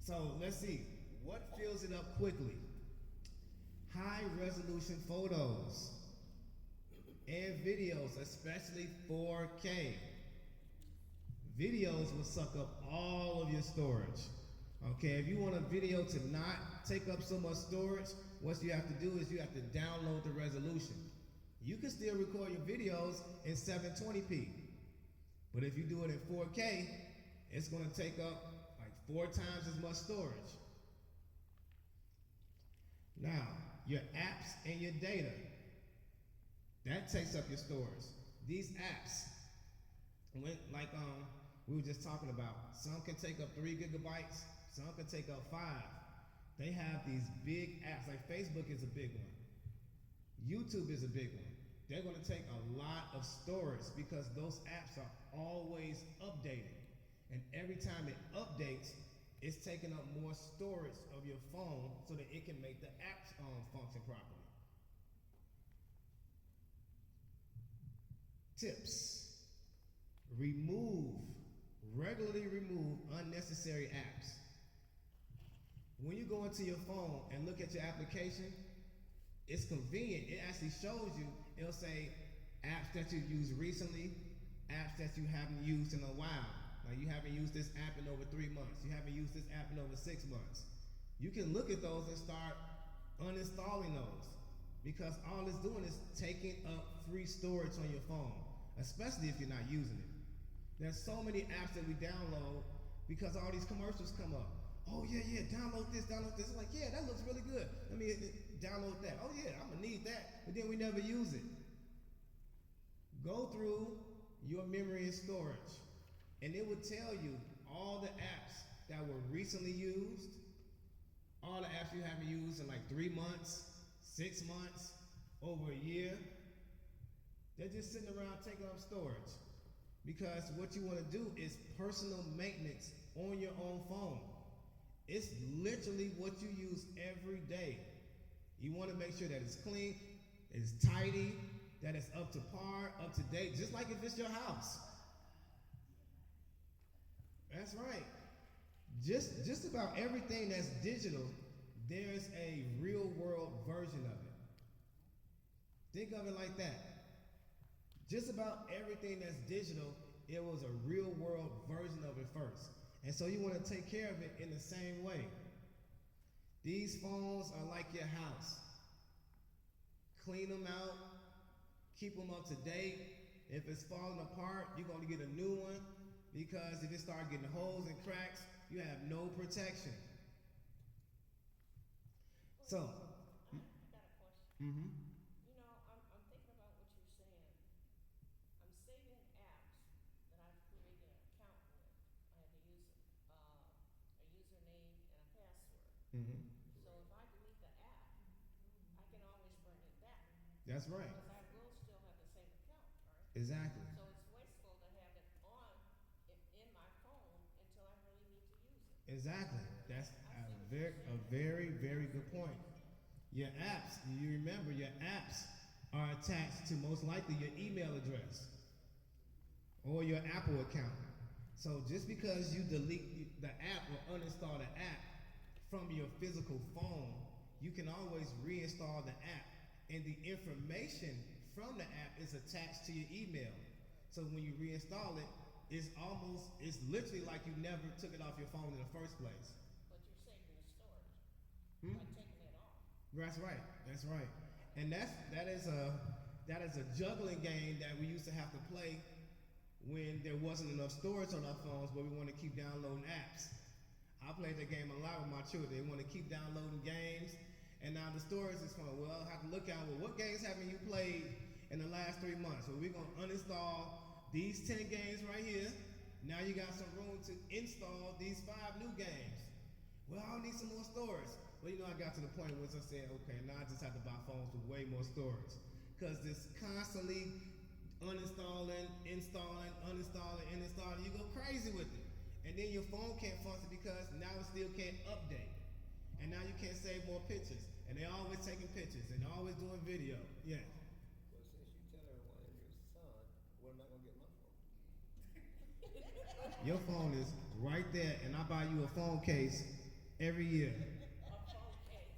[SPEAKER 1] So let's see, what fills it up quickly? High resolution photos and videos, especially 4K. Videos will suck up all of your storage. Okay, if you want a video to not take up so much storage, what you have to do is you have to download the resolution. You can still record your videos in 720p, but if you do it in 4K, it's going to take up like 4 times as much storage. Now, your apps and your data, that takes up your storage. These apps, we were just talking about, some can take up 3 gigabytes, some can take up 5. They have these big apps, like Facebook is a big one. YouTube is a big one. They're going to take a lot of storage because those apps are always updating. And every time it updates, it's taking up more storage of your phone so that it can make the apps function properly. Tips. Regularly remove unnecessary apps. When you go into your phone and look at your application, it's convenient. It actually shows you, it'll say apps that you've used recently, apps that you haven't used in a while. Like you haven't used this app in over 3 months. You haven't used this app in over 6 months. You can look at those and start uninstalling those because all it's doing is taking up free storage on your phone, especially if you're not using it. There's so many apps that we download because all these commercials come up. oh yeah, download this. I'm like, yeah, that looks really good. Let me download that. Oh yeah, I'm gonna need that. But then we never use it. Go through your memory and storage, and it would tell you all the apps that were recently used, all the apps you haven't used in like 3 months, 6 months, over a year. They're just sitting around taking up storage. Because what you want to do is personal maintenance on your own phone. It's literally what you use every day. You want to make sure that it's clean, it's tidy, that it's up to par, up to date, just like if it's your house. That's right. Just about everything that's digital, there's a real world version of it. Think of it like that. Just about everything that's digital, it was a real world version of it first. And so you want to take care of it in the same way. These phones are like your house. Clean them out, keep them up to date. If it's falling apart, you're going to get a new one, because if it starts getting holes and cracks, you have no protection. So,
[SPEAKER 2] I got a question.
[SPEAKER 1] mm-hmm.
[SPEAKER 2] You know, I'm thinking about what you're saying. I'm saving apps that I've created an account with. I had to use a username and a password.
[SPEAKER 1] Mm-hmm.
[SPEAKER 2] So if I delete the app, I can always bring it back.
[SPEAKER 1] That's right.
[SPEAKER 2] Because I will still have the same account, right?
[SPEAKER 1] Exactly.
[SPEAKER 2] So it's wasteful to have it on in my phone until I really need to use it.
[SPEAKER 1] Exactly. That's a very, very good point. Your apps, you remember, your apps are attached to most likely your email address or your Apple account. So just because you delete the app or uninstall the app from your physical phone, you can always reinstall the app, and the information from the app is attached to your email. So when you reinstall it, it's literally like you never took it off your phone in the first place.
[SPEAKER 2] But you're saving the storage
[SPEAKER 1] Hmm?
[SPEAKER 2] by taking it off.
[SPEAKER 1] That's right. That's right. And that is a juggling game that we used to have to play when there wasn't enough storage on our phones, but we want to keep downloading apps. I played that game a lot with my children. They want to keep downloading games, and now the storage is fun. Well, I have to look out. Well, what games haven't you played in the last 3 months? Well, we're gonna uninstall these 10 games right here. Now you got some room to install these 5 new games. Well, I'll need some more storage. Well, you know, I got to the point where I said, okay, now I just have to buy phones with way more storage. Because this constantly uninstalling, installing, you go crazy with it. And then your phone can't function because now it still can't update. And now you can't save more pictures. And they're always taking pictures and always doing video. Yeah.
[SPEAKER 4] Well, since you tell everyone and your son, when am I gonna get my phone?
[SPEAKER 1] Your phone is right there, and I buy you a phone case every year.
[SPEAKER 2] A phone case.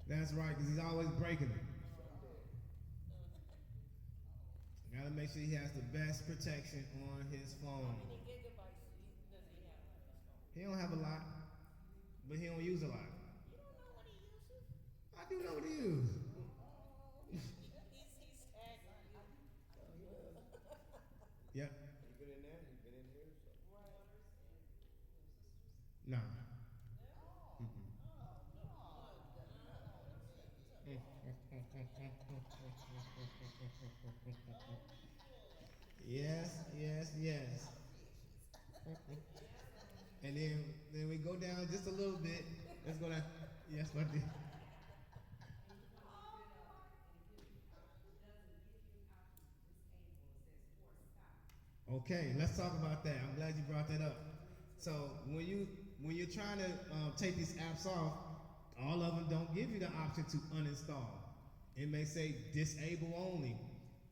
[SPEAKER 1] That's right, because he's always breaking it. Gotta make sure he has the best protection on his
[SPEAKER 2] How
[SPEAKER 1] phone.
[SPEAKER 2] many gigabytes does he have on his phone?
[SPEAKER 1] He don't have a lot, but he don't use a lot.
[SPEAKER 2] You don't know what he uses?
[SPEAKER 1] I do know what he uses.
[SPEAKER 2] He's tagging you.
[SPEAKER 1] Yep.
[SPEAKER 4] He been in there, he's been in here, so.
[SPEAKER 1] Nah. Yes. And then we go down just a little bit. Let's go down. Yes, buddy. Okay, let's talk about that. I'm glad you brought that up. So when you're trying to take these apps off, all of them don't give you the option to uninstall. It may say disable only.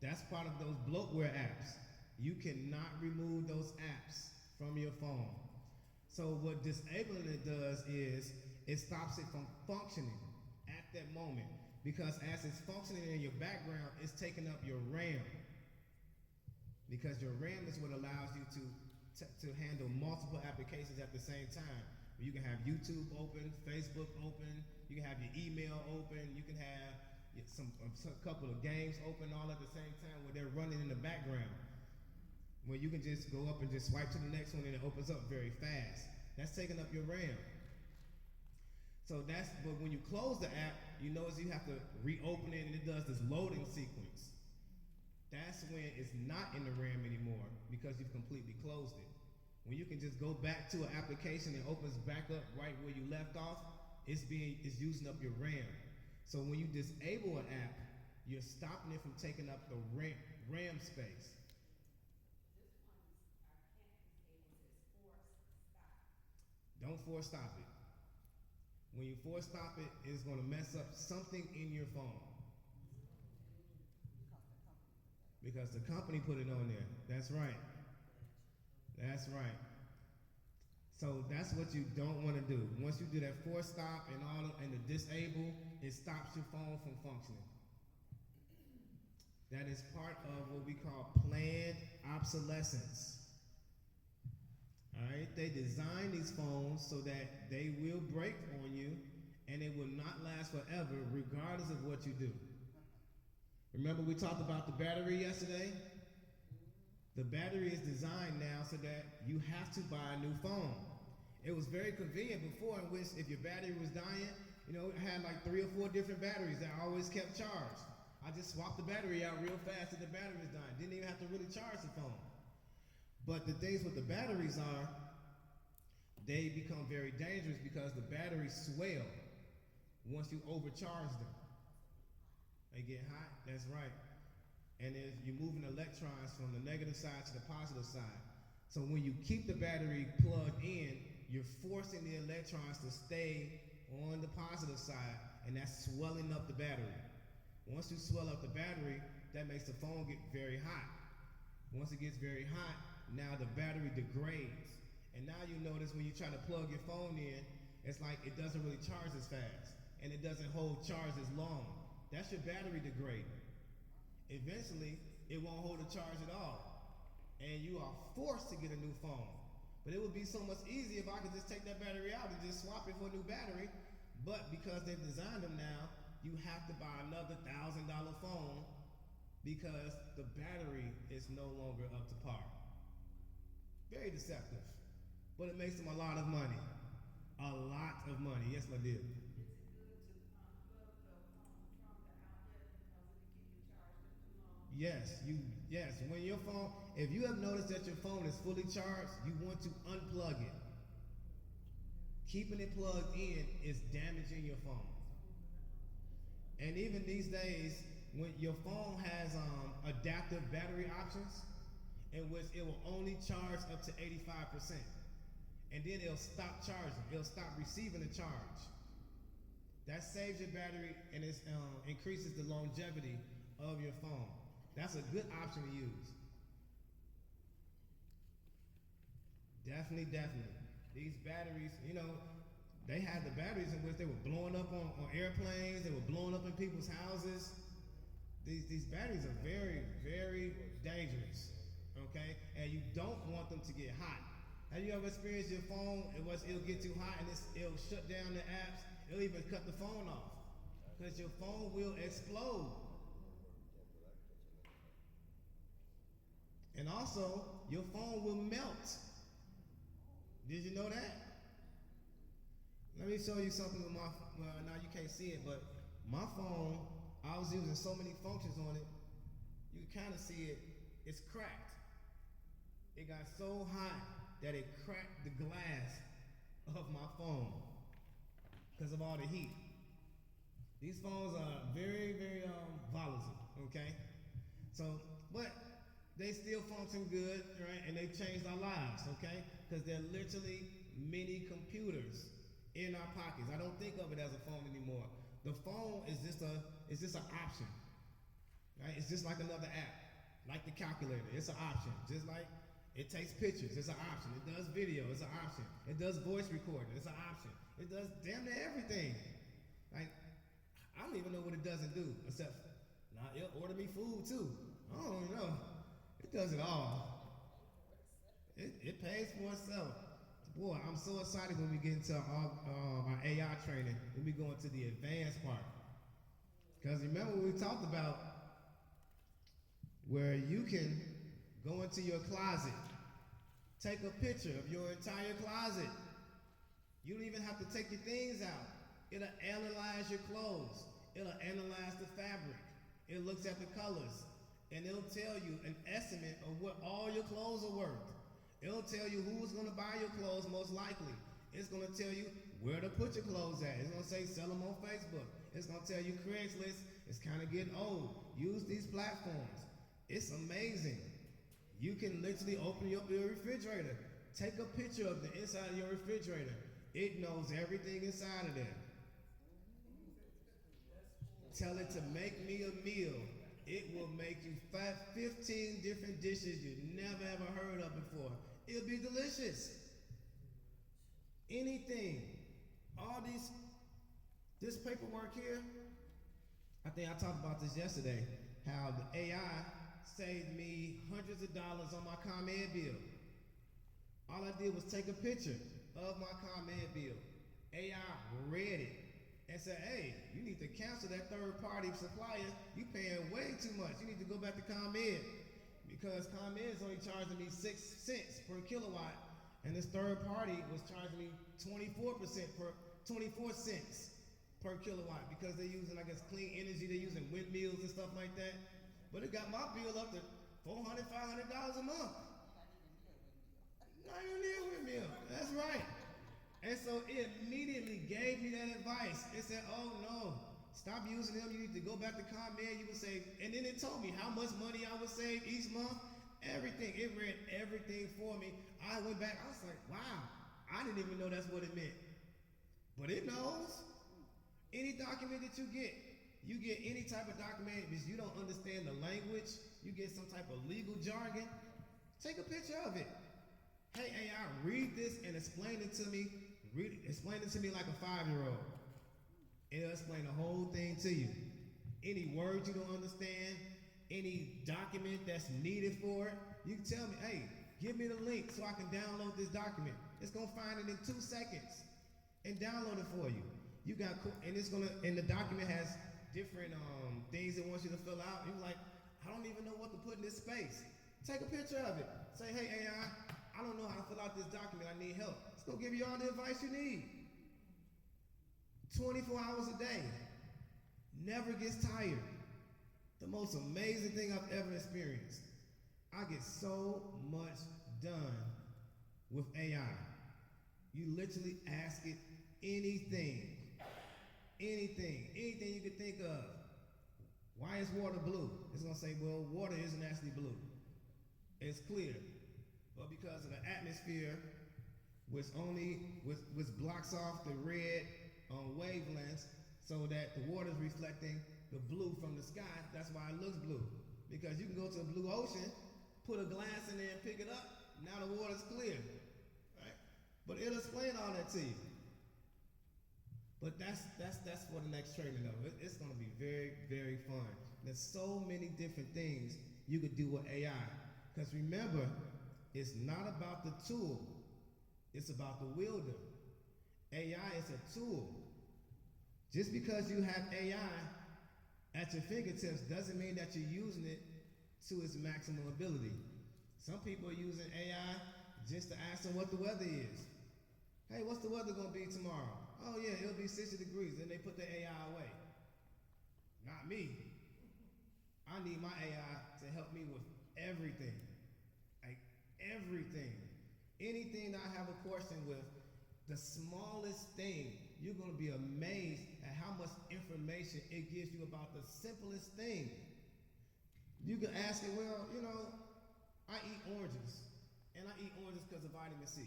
[SPEAKER 1] That's part of those bloatware apps. You cannot remove those apps from your phone. So what disabling it does is it stops it from functioning at that moment, because as it's functioning in your background, it's taking up your RAM. Because your RAM is what allows you to handle multiple applications at the same time. You can have YouTube open, Facebook open, you can have your email open, you can have a couple of games open all at the same time where they're running in the background. Where you can just go up and just swipe to the next one and it opens up very fast. That's taking up your RAM. So but when you close the app, you notice you have to reopen it and it does this loading sequence. That's when it's not in the RAM anymore because you've completely closed it. When you can just go back to an application and opens back up right where you left off, it's using up your RAM. So when you disable an app, you're stopping it from taking up the RAM space. Don't force stop it. When you force stop it, it's going to mess up something in your phone. Because the company put it on there. That's right. That's right. So that's what you don't want to do. Once you do that force stop and the disable, it stops your phone from functioning. That is part of what we call planned obsolescence. All right, they design these phones so that they will break on you and it will not last forever regardless of what you do. Remember we talked about the battery yesterday? The battery is designed now so that you have to buy a new phone. It was very convenient before in which if your battery was dying, it had like 3 or 4 different batteries that always kept charged. I just swapped the battery out real fast and the battery was dying. Didn't even have to really charge the phone. But the things with the batteries are, they become very dangerous because the batteries swell once you overcharge them. They get hot, that's right. And you're moving electrons from the negative side to the positive side. So when you keep the battery plugged in, you're forcing the electrons to stay on the positive side, and that's swelling up the battery. Once you swell up the battery, that makes the phone get very hot. Once it gets very hot, now the battery degrades. And now you notice when you try to plug your phone in, it's like it doesn't really charge as fast, and it doesn't hold charge as long. That's your battery degrading. Eventually, it won't hold a charge at all, and you are forced to get a new phone. But it would be so much easier if I could just take that battery out and just swap it for a new battery. But because they've designed them now, you have to buy another $1,000 phone because the battery is no longer up to par. Very deceptive, but it makes them a lot of money. A lot of money. Yes, my dear. Yes, when your phone, if you have noticed that your phone is fully charged, you want to unplug it. Keeping it plugged in is damaging your phone. And even these days, when your phone has adaptive battery options, in which it will only charge up to 85%. And then it'll stop charging. It'll stop receiving the charge. That saves your battery and it increases the longevity of your phone. That's a good option to use. Definitely. These batteries, they had the batteries in which they were blowing up on airplanes. They were blowing up in people's houses. These batteries are very, very dangerous. Okay? And you don't want them to get hot. Have you ever experienced your phone? It'll get too hot and it'll shut down the apps. It'll even cut the phone off because your phone will explode. And also, your phone will melt. Did you know that? Let me show you something with now you can't see it, but my phone, I was using so many functions on it, you can kind of see it, it's cracked. It got so hot that it cracked the glass of my phone because of all the heat. These phones are very, very volatile, okay? So, but they still function good, right? And they've changed our lives, okay? Because they're literally mini computers in our pockets. I don't think of it as a phone anymore. The phone is just an option, right? It's just like another app, like the calculator. It's an option, just like it takes pictures. It's an option. It does video. It's an option. It does voice recording. It's an option. It does damn near everything. Like I don't even know what it doesn't do, except now it'll order me food too. I don't even know. It does it all. It pays for itself. Boy, I'm so excited when we get into our AI training. When we go into the advanced part. Because remember we talked about where you can go into your closet, take a picture of your entire closet, You don't even have to take your things out. It'll analyze your clothes. It'll analyze the fabric. It looks at the colors. And it'll tell you an estimate of what all your clothes are worth. It'll tell you who's going to buy your clothes most likely. It's going to tell you where to put your clothes at. It's going to say sell them on Facebook. It's going to tell you Craigslist is kind of getting old. Use these platforms. It's amazing. You can literally open up your refrigerator. Take a picture of the inside of your refrigerator. It knows everything inside of there. Tell it to make me a meal. It will make you 15 different dishes you never ever heard of before. It'll be delicious. Anything. All this paperwork here, I think I talked about this yesterday, how the AI saved me hundreds of dollars on my ComEd bill. All I did was take a picture of my ComEd bill. AI read it and said, hey, you need to cancel that third-party supplier. You paying way too much. You need to go back to ComEd because ComEd is only charging me 6 cents per kilowatt, and this third party was charging me 24 cents per kilowatt because they're using, I guess, clean energy. They're using windmills and stuff like that. But it got my bill up to $400, $500 a month. Not even near windmill. That's right. And so it immediately gave me that advice. It said, oh no, stop using them. You need to go back to ComEd. You would save. And then it told me how much money I would save each month. Everything. It read everything for me. I went back. I was like, wow, I didn't even know that's what it meant. But it knows. Any document that you get any type of document, if you don't understand the language, you get some type of legal jargon, take a picture of it. Hey, AI, read this and explain it to me. Explain it to me like a 5-year-old. It'll explain the whole thing to you. Any words you don't understand, any document that's needed for it, you can tell me, hey, give me the link so I can download this document. It's gonna find it in 2 seconds and download it for you. You got, and the document has different things it wants you to fill out. You're like, I don't even know what to put in this space. Take a picture of it. Say, hey, AI, I don't know how to fill out this document. I need help. It's going to give you all the advice you need. 24 hours a day. Never gets tired. The most amazing thing I've ever experienced. I get so much done with AI. You literally ask it anything. Anything you could think of. Why is water blue? It's going to say, well, water isn't actually blue. It's clear. But because of the atmosphere, which blocks off the red wavelengths so that the water is reflecting the blue from the sky, that's why it looks blue. Because you can go to a blue ocean, put a glass in there and pick it up, now the water's clear. Right? But it'll explain all that to you. But that's for the next training though. It's gonna be very, very fun. There's so many different things you could do with AI. Because remember, it's not about the tool, it's about the wielder. AI is a tool. Just because you have AI at your fingertips doesn't mean that you're using it to its maximum ability. Some people are using AI just to ask them what the weather is. Hey, what's the weather gonna be tomorrow? Oh yeah, it'll be 60 degrees. Then they put the AI away. Not me. I need my AI to help me with everything. Like everything. Anything that I have a question with, the smallest thing, you're gonna be amazed at how much information it gives you about the simplest thing. You can ask it, well, you know, I eat oranges. And I eat oranges because of vitamin C.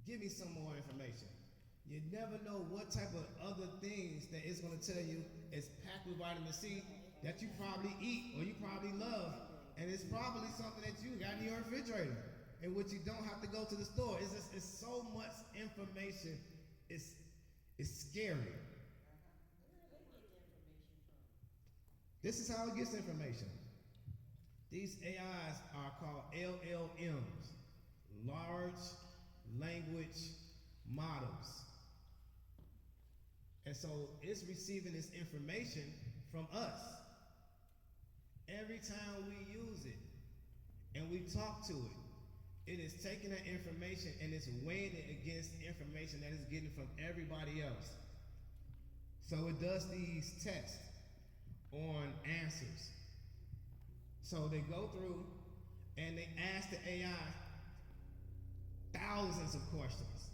[SPEAKER 1] Give me some more information. You never know what type of other things that it's going to tell you is packed with vitamin C that you probably eat or you probably love. And it's probably something that you got in your refrigerator in which you don't have to go to the store. It's so much information. It's scary.
[SPEAKER 2] Where do they get the information from?
[SPEAKER 1] This is how it gets information. These AIs are called LLMs, large language models. And so it's receiving this information from us. Every time we use it and we talk to it, It is taking that information and it's weighing it against information that it's getting from everybody else. So it does these tests on answers. So they go through and they ask the AI thousands of questions.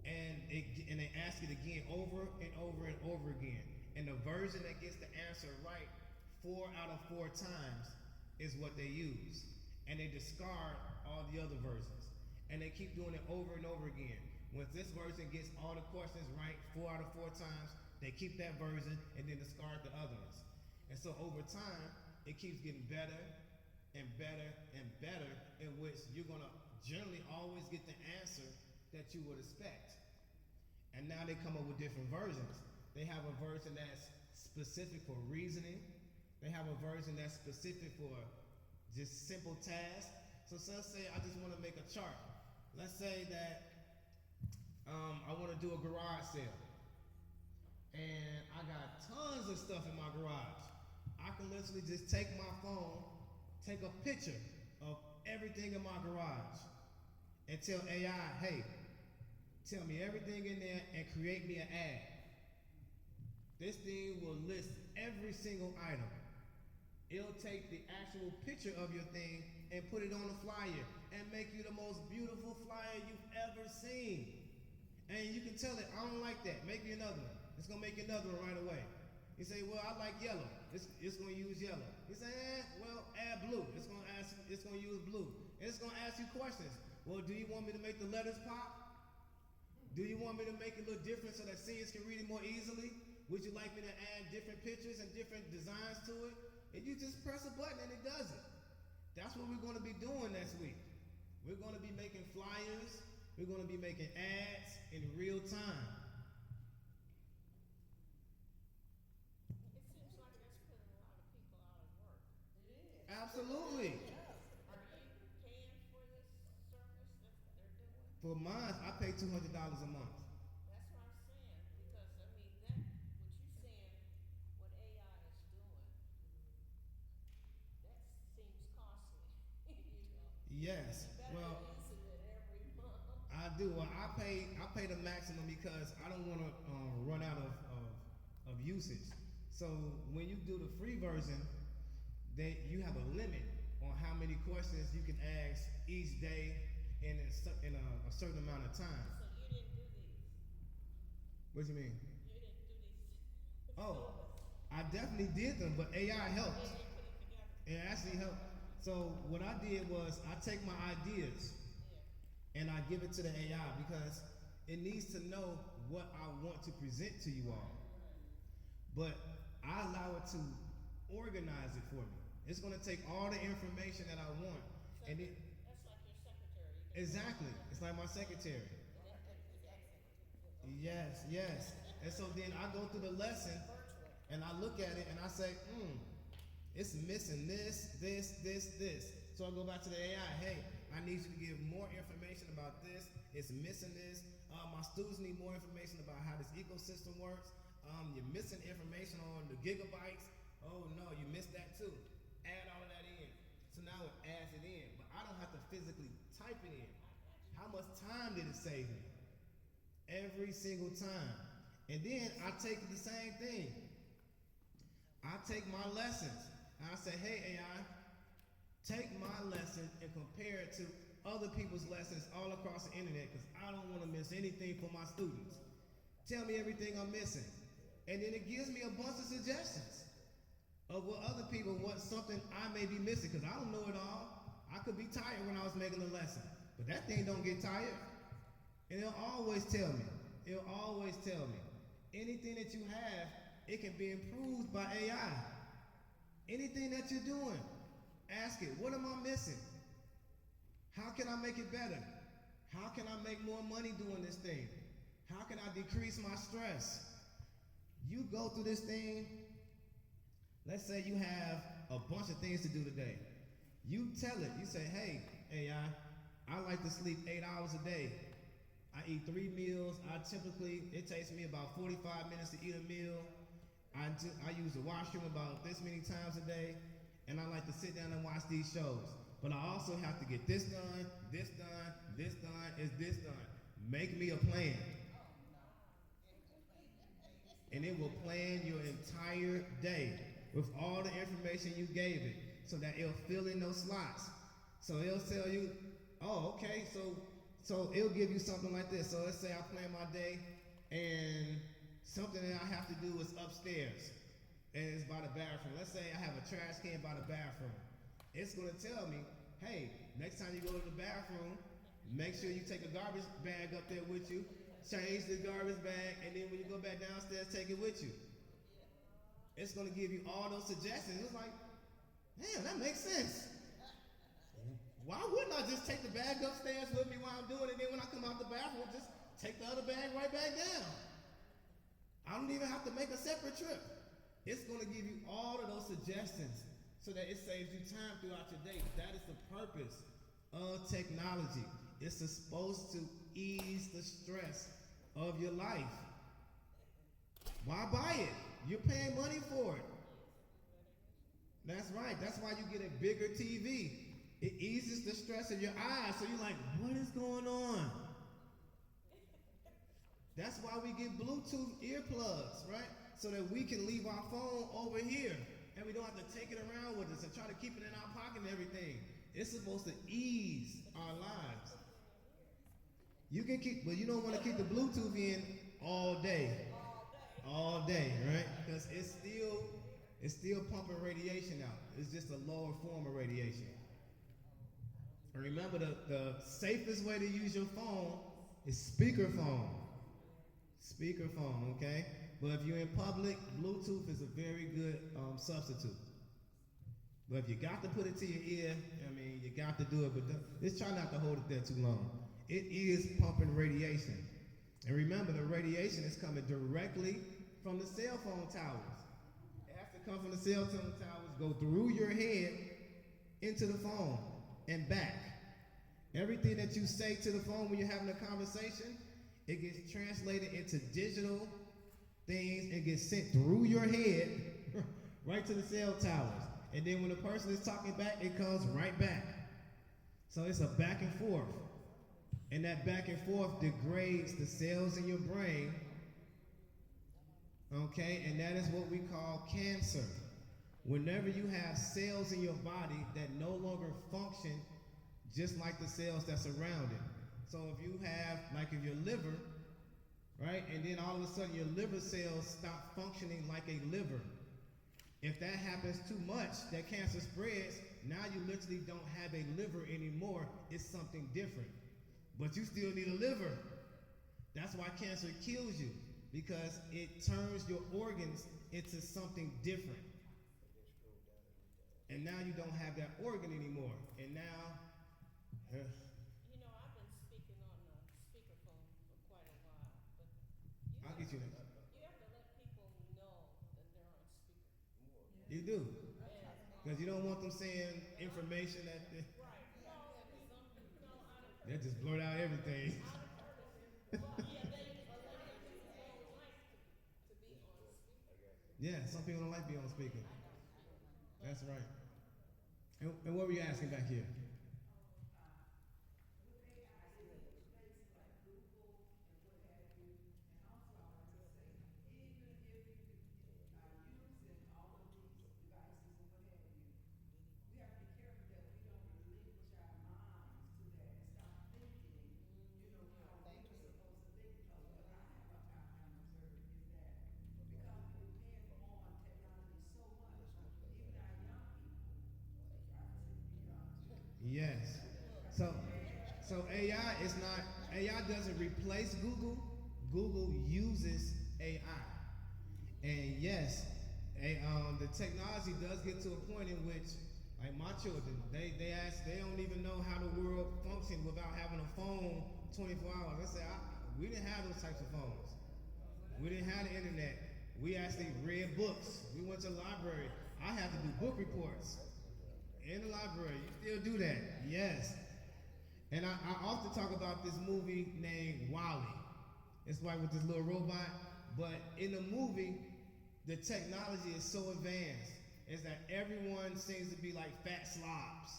[SPEAKER 1] And they ask it again over and over and over again. And the version that gets the answer right 4 out of 4 times is what they use. And they discard all the other versions. And they keep doing it over and over again. Once this version gets all the questions right 4 out of 4 times, they keep that version and then discard the other ones. And so over time, it keeps getting better and better and better, in which you're gonna generally always get the answer that you would expect. And now they come up with different versions. They have a version that's specific for reasoning. They have a version that's specific for just simple tasks. So let's say I just want to make a chart. Let's say that I want to do a garage sale. And I got tons of stuff in my garage. I can literally just take my phone, take a picture of everything in my garage, and tell AI, hey, tell me everything in there and create me an ad. This thing will list every single item. It'll take the actual picture of your thing and put it on a flyer and make you the most beautiful flyer you've ever seen. And you can tell it, I don't like that, make me another one. It's gonna make you another one right away. You say, well, I like yellow. It's gonna use yellow. You say, well, add blue. It's gonna use blue. And it's gonna ask you questions. Well, do you want me to make the letters pop? Do you want me to make it look different so that seniors can read it more easily? Would you like me to add different pictures and different designs to it? And you just press a button and it does it. That's what we're going to be doing next week. We're going to be making flyers. We're going to be making ads in real time.
[SPEAKER 2] It seems like that's putting a lot of people out of work.
[SPEAKER 3] It is.
[SPEAKER 1] Absolutely.
[SPEAKER 2] Are you paying for this service that they're doing?
[SPEAKER 1] For mine, I pay $200 a month.
[SPEAKER 2] That's what I'm saying, because I mean, that, what you're saying, what AI is doing, that seems costly, you know?
[SPEAKER 1] Yes.
[SPEAKER 2] You better
[SPEAKER 1] Well,
[SPEAKER 2] be using it every month.
[SPEAKER 1] I do. Well, I pay the maximum because I don't want to run out of usage. So when you do the free version, you have a limit on how many questions you can ask each day in a certain amount of time.
[SPEAKER 2] So you didn't do these,
[SPEAKER 1] What do you mean?
[SPEAKER 2] you didn't do these.
[SPEAKER 1] Oh, I definitely did them, but AI helped.
[SPEAKER 2] They put it together.
[SPEAKER 1] It actually helped. So what I did was I take my ideas and I give it to the AI because it needs to know what I want to present to you all. But I allow it to organize it for me. It's going to take all the information that I want.
[SPEAKER 2] So
[SPEAKER 1] And it,
[SPEAKER 2] that's like your secretary. You can-
[SPEAKER 1] exactly, it's like my secretary. Yes, yes. And so then I go through the lesson and I look at it and I say, it's missing this. So I go back to the AI, hey, I need you to give more information about this. It's missing this. My students need more information about how this ecosystem works. You're missing information on the gigabytes. Oh no, you missed that too. Add all of that in. So now it adds it in, but I don't have to physically type it in. How much time did it save me? Every single time. And then I take the same thing. I take my lessons. And I say, hey AI, take my lesson and compare it to other people's lessons all across the internet because I don't want to miss anything for my students. Tell me everything I'm missing. And then it gives me a bunch of suggestions of what other people, what something I may be missing because I don't know it all. I could be tired when I was making the lesson, but that thing don't get tired. And it'll always tell me. It'll always tell me. Anything that you have, it can be improved by AI. Anything that you're doing, ask it, what am I missing? How can I make it better? How can I make more money doing this thing? How can I decrease my stress? You go through this thing, let's say you have a bunch of things to do today. You tell it, you say, hey, AI, I like to sleep 8 hours a day. I eat 3 meals. It takes me about 45 minutes to eat a meal. I use the washroom about this many times a day, and I like to sit down and watch these shows. but I also have to get this done, this done, this done, is this done. Make me a plan. And it will plan your entire day with all the information you gave it so that it'll fill in those slots. So it'll tell you, oh, okay, so it'll give you something like this. So let's say I plan my day and something that I have to do is upstairs and it's by the bathroom. Let's say I have a trash can by the bathroom. It's gonna tell me, hey, next time you go to the bathroom, make sure you take a garbage bag up there with you, change the garbage bag, and then when you go back downstairs, take it with you. It's gonna give you all those suggestions. It's like, damn, that makes sense. Why wouldn't I just take the bag upstairs with me while I'm doing it, and then when I come out the bathroom, just take the other bag right back down? I don't even have to make a separate trip. It's gonna give you all of those suggestions so that it saves you time throughout your day. That is the purpose of technology. It's supposed to ease the stress of your life. Why buy it? You're paying money for it. That's right. That's why you get a bigger TV. It eases the stress of your eyes. So you're like, what is going on? That's why we get Bluetooth earplugs, right? So that we can leave our phone over here and we don't have to take it around with us and try to keep it in our pocket and everything. It's supposed to ease our lives. You can keep, but you don't want to keep the Bluetooth in all day. All day, right? Because it's still pumping radiation out. It's just a lower form of radiation. And remember, the safest way to use your phone is speakerphone. Speakerphone, okay? But if you're in public, Bluetooth is a very good substitute. But if you got to put it to your ear, I mean, you got to do it, but just try not to hold it there too long. It is pumping radiation. And remember, the radiation is coming directly from the cell phone towers. It has to come from the cell phone towers, go through your head into the phone and back. Everything that you say to the phone when you're having a conversation, it gets translated into digital things and gets sent through your head right to the cell towers. And then when the person is talking back, it comes right back. So it's a back and forth. And that back and forth degrades the cells in your brain. Okay, and that is what we call cancer. Whenever you have cells in your body that no longer function just like the cells that's around it. So if you have, like if your liver, right, and then all of a sudden your liver cells stop functioning like a liver. If that happens too much, that cancer spreads, now you literally don't have a liver anymore, it's something different. But you still need a liver. That's why cancer kills you, because it turns your organs into something different. And now you don't have that organ anymore. And now,
[SPEAKER 2] You know, I've been speaking on the speakerphone for quite a while, but
[SPEAKER 1] I'll get you that.
[SPEAKER 2] you have to let people know that they're on speaker.
[SPEAKER 1] You do.
[SPEAKER 2] And,
[SPEAKER 1] Because you don't want them saying information that
[SPEAKER 2] right, no, some, out of
[SPEAKER 1] they just blurt out everything.
[SPEAKER 2] well, yeah, they don't like to be on speaker.
[SPEAKER 1] Yeah, some people don't like being on speaker. That's right. And what were you asking back here? Yes. So AI is not, AI doesn't replace Google. Google uses AI. And yes, the technology does get to a point in which, like my children, they don't even know how the world functions without having a phone 24 hours. I said, we didn't have those types of phones. We didn't have the internet. We actually read books. We went to the library. I had to do book reports in the library. You still do that? Yes. And I often talk about this movie named WALL-E. It's like with this little robot, but in the movie, the technology is so advanced is that everyone seems to be like fat slobs.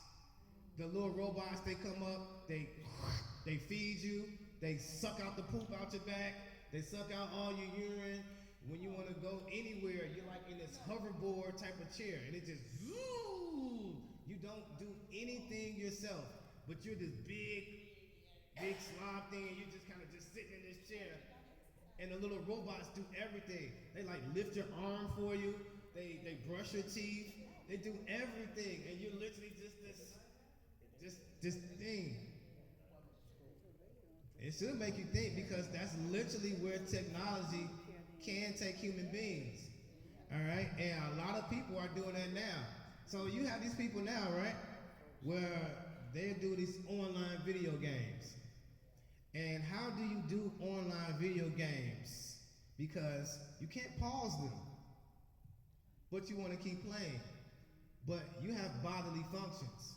[SPEAKER 1] the little robots, they come up, they feed you, they suck out the poop out your back, they suck out all your urine. When you want to go anywhere, you're like in this hoverboard type of chair, and it just zoom. You don't do anything yourself, but you're this big slob thing, and you're just kind of just sitting in this chair. And the little robots do everything. They like lift your arm for you. They brush your teeth. They do everything, and you're literally just this thing. It should make you think, because that's literally where technology can take human beings. All right, and a lot of people are doing that now. So you have these people now, right, where they do these online video games. And how do you do online video games? Because you can't pause them, but you want to keep playing. But you have bodily functions.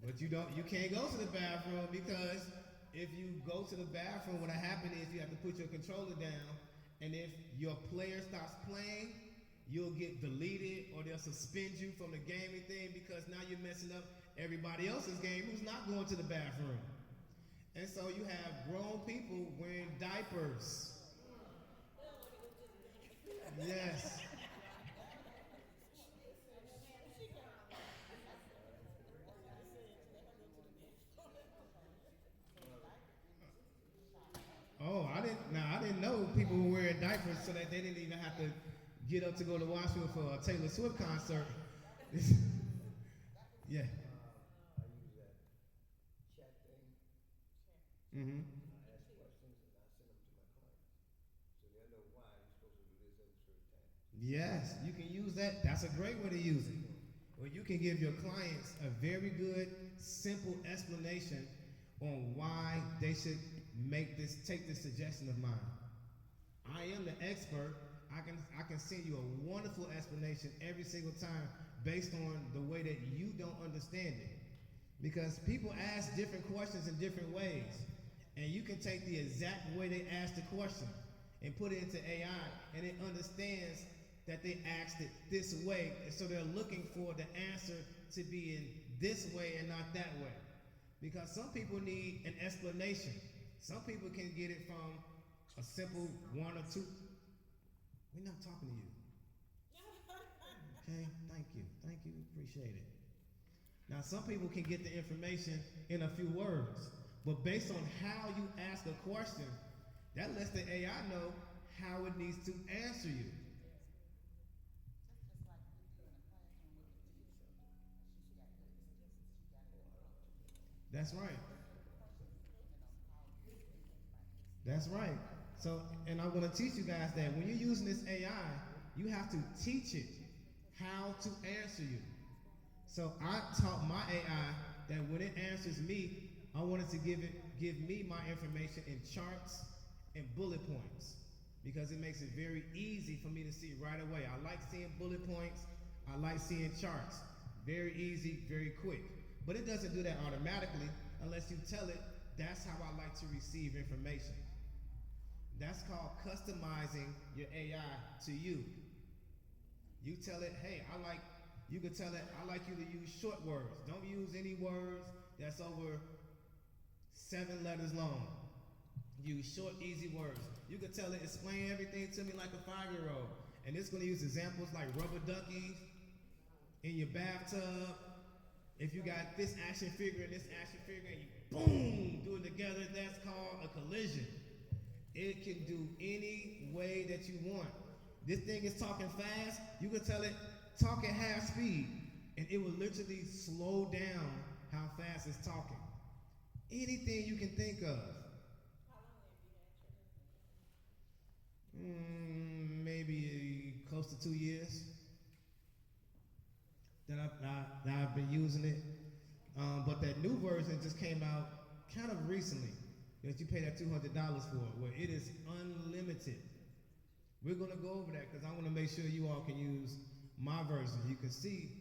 [SPEAKER 1] But you can't go to the bathroom, because if you go to the bathroom, what'll happen is you have to put your controller down, and if your player stops playing, you'll get deleted, or they'll suspend you from the gaming thing, because now you're messing up everybody else's game who's not going to the bathroom. And so you have grown people wearing diapers. Yes. Oh, I didn't know people were wearing diapers so that they didn't even have to get up to go to the washroom for a Taylor Swift concert. Yeah.
[SPEAKER 4] I use that chat thing.
[SPEAKER 1] Mm-hmm.
[SPEAKER 4] I ask questions and I send them to my clients. So they'll know why you're supposed to do this at a certain time.
[SPEAKER 1] Yes, you can use that. That's a great way to use it. Well, you can give your clients a very good, simple explanation on why they should take this suggestion of mine. I am the expert. I can send you a wonderful explanation every single time based on the way that you don't understand it. Because people ask different questions in different ways. And you can take the exact way they asked the question and put it into AI, and it understands that they asked it this way. And so they're looking for the answer to be in this way and not that way. Because some people need an explanation. Some people can get it from a simple one or two. We're not talking to you. Okay, thank you, appreciate it. Now, some people can get the information in a few words, but based on how you ask a question, that lets the AI know how it needs to answer you. That's right. That's right. So, and I'm going to teach you guys that when you're using this AI, you have to teach it how to answer you. So I taught my AI that when it answers me, I wanted to give me my information in charts and bullet points, because it makes it very easy for me to see right away. I like seeing bullet points. I like seeing charts. Very easy, very quick. But it doesn't do that automatically unless you tell it that's how I like to receive information. That's called customizing your AI to you. You tell it, hey, you can tell it, I like you to use short words. Don't use any words that's over 7 letters long. Use short, easy words. You can tell it, explain everything to me like a 5-year-old. And it's going to use examples like rubber duckies in your bathtub. If you got this action figure and this action figure, and you boom, do it together, that's called a collision. It can do any way that you want. This thing is talking fast. You can tell it, talk at half speed, and it will literally slow down how fast it's talking. Anything you can think of. Maybe close to 2 years that I've been using it. But that new version just came out kind of recently, that you pay that $200 for, where it is unlimited. We're going to go over that because I want to make sure you all can use my version. You can see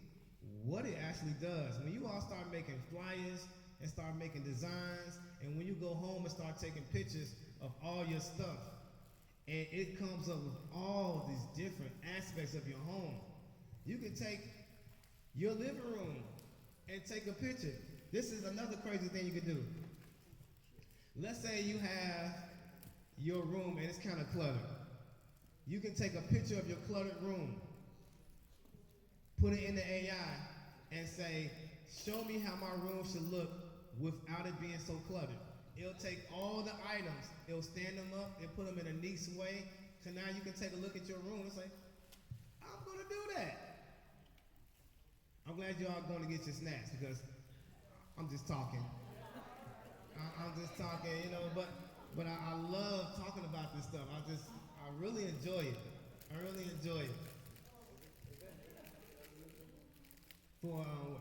[SPEAKER 1] what it actually does. When you all start making flyers and start making designs, and when you go home and start taking pictures of all your stuff, and it comes up with all these different aspects of your home. You can take your living room and take a picture. This is another crazy thing you can do. Let's say you have your room and it's kind of cluttered. You can take a picture of your cluttered room, put it in the AI, and say, show me how my room should look without it being so cluttered. It'll take all the items, it'll stand them up and put them in a neat way. So now you can take a look at your room and say, I'm gonna do that. I'm glad y'all going to get your snacks because I'm just talking. I'm just talking, you know, but I love talking about this stuff. I really enjoy it. I really enjoy it. For what?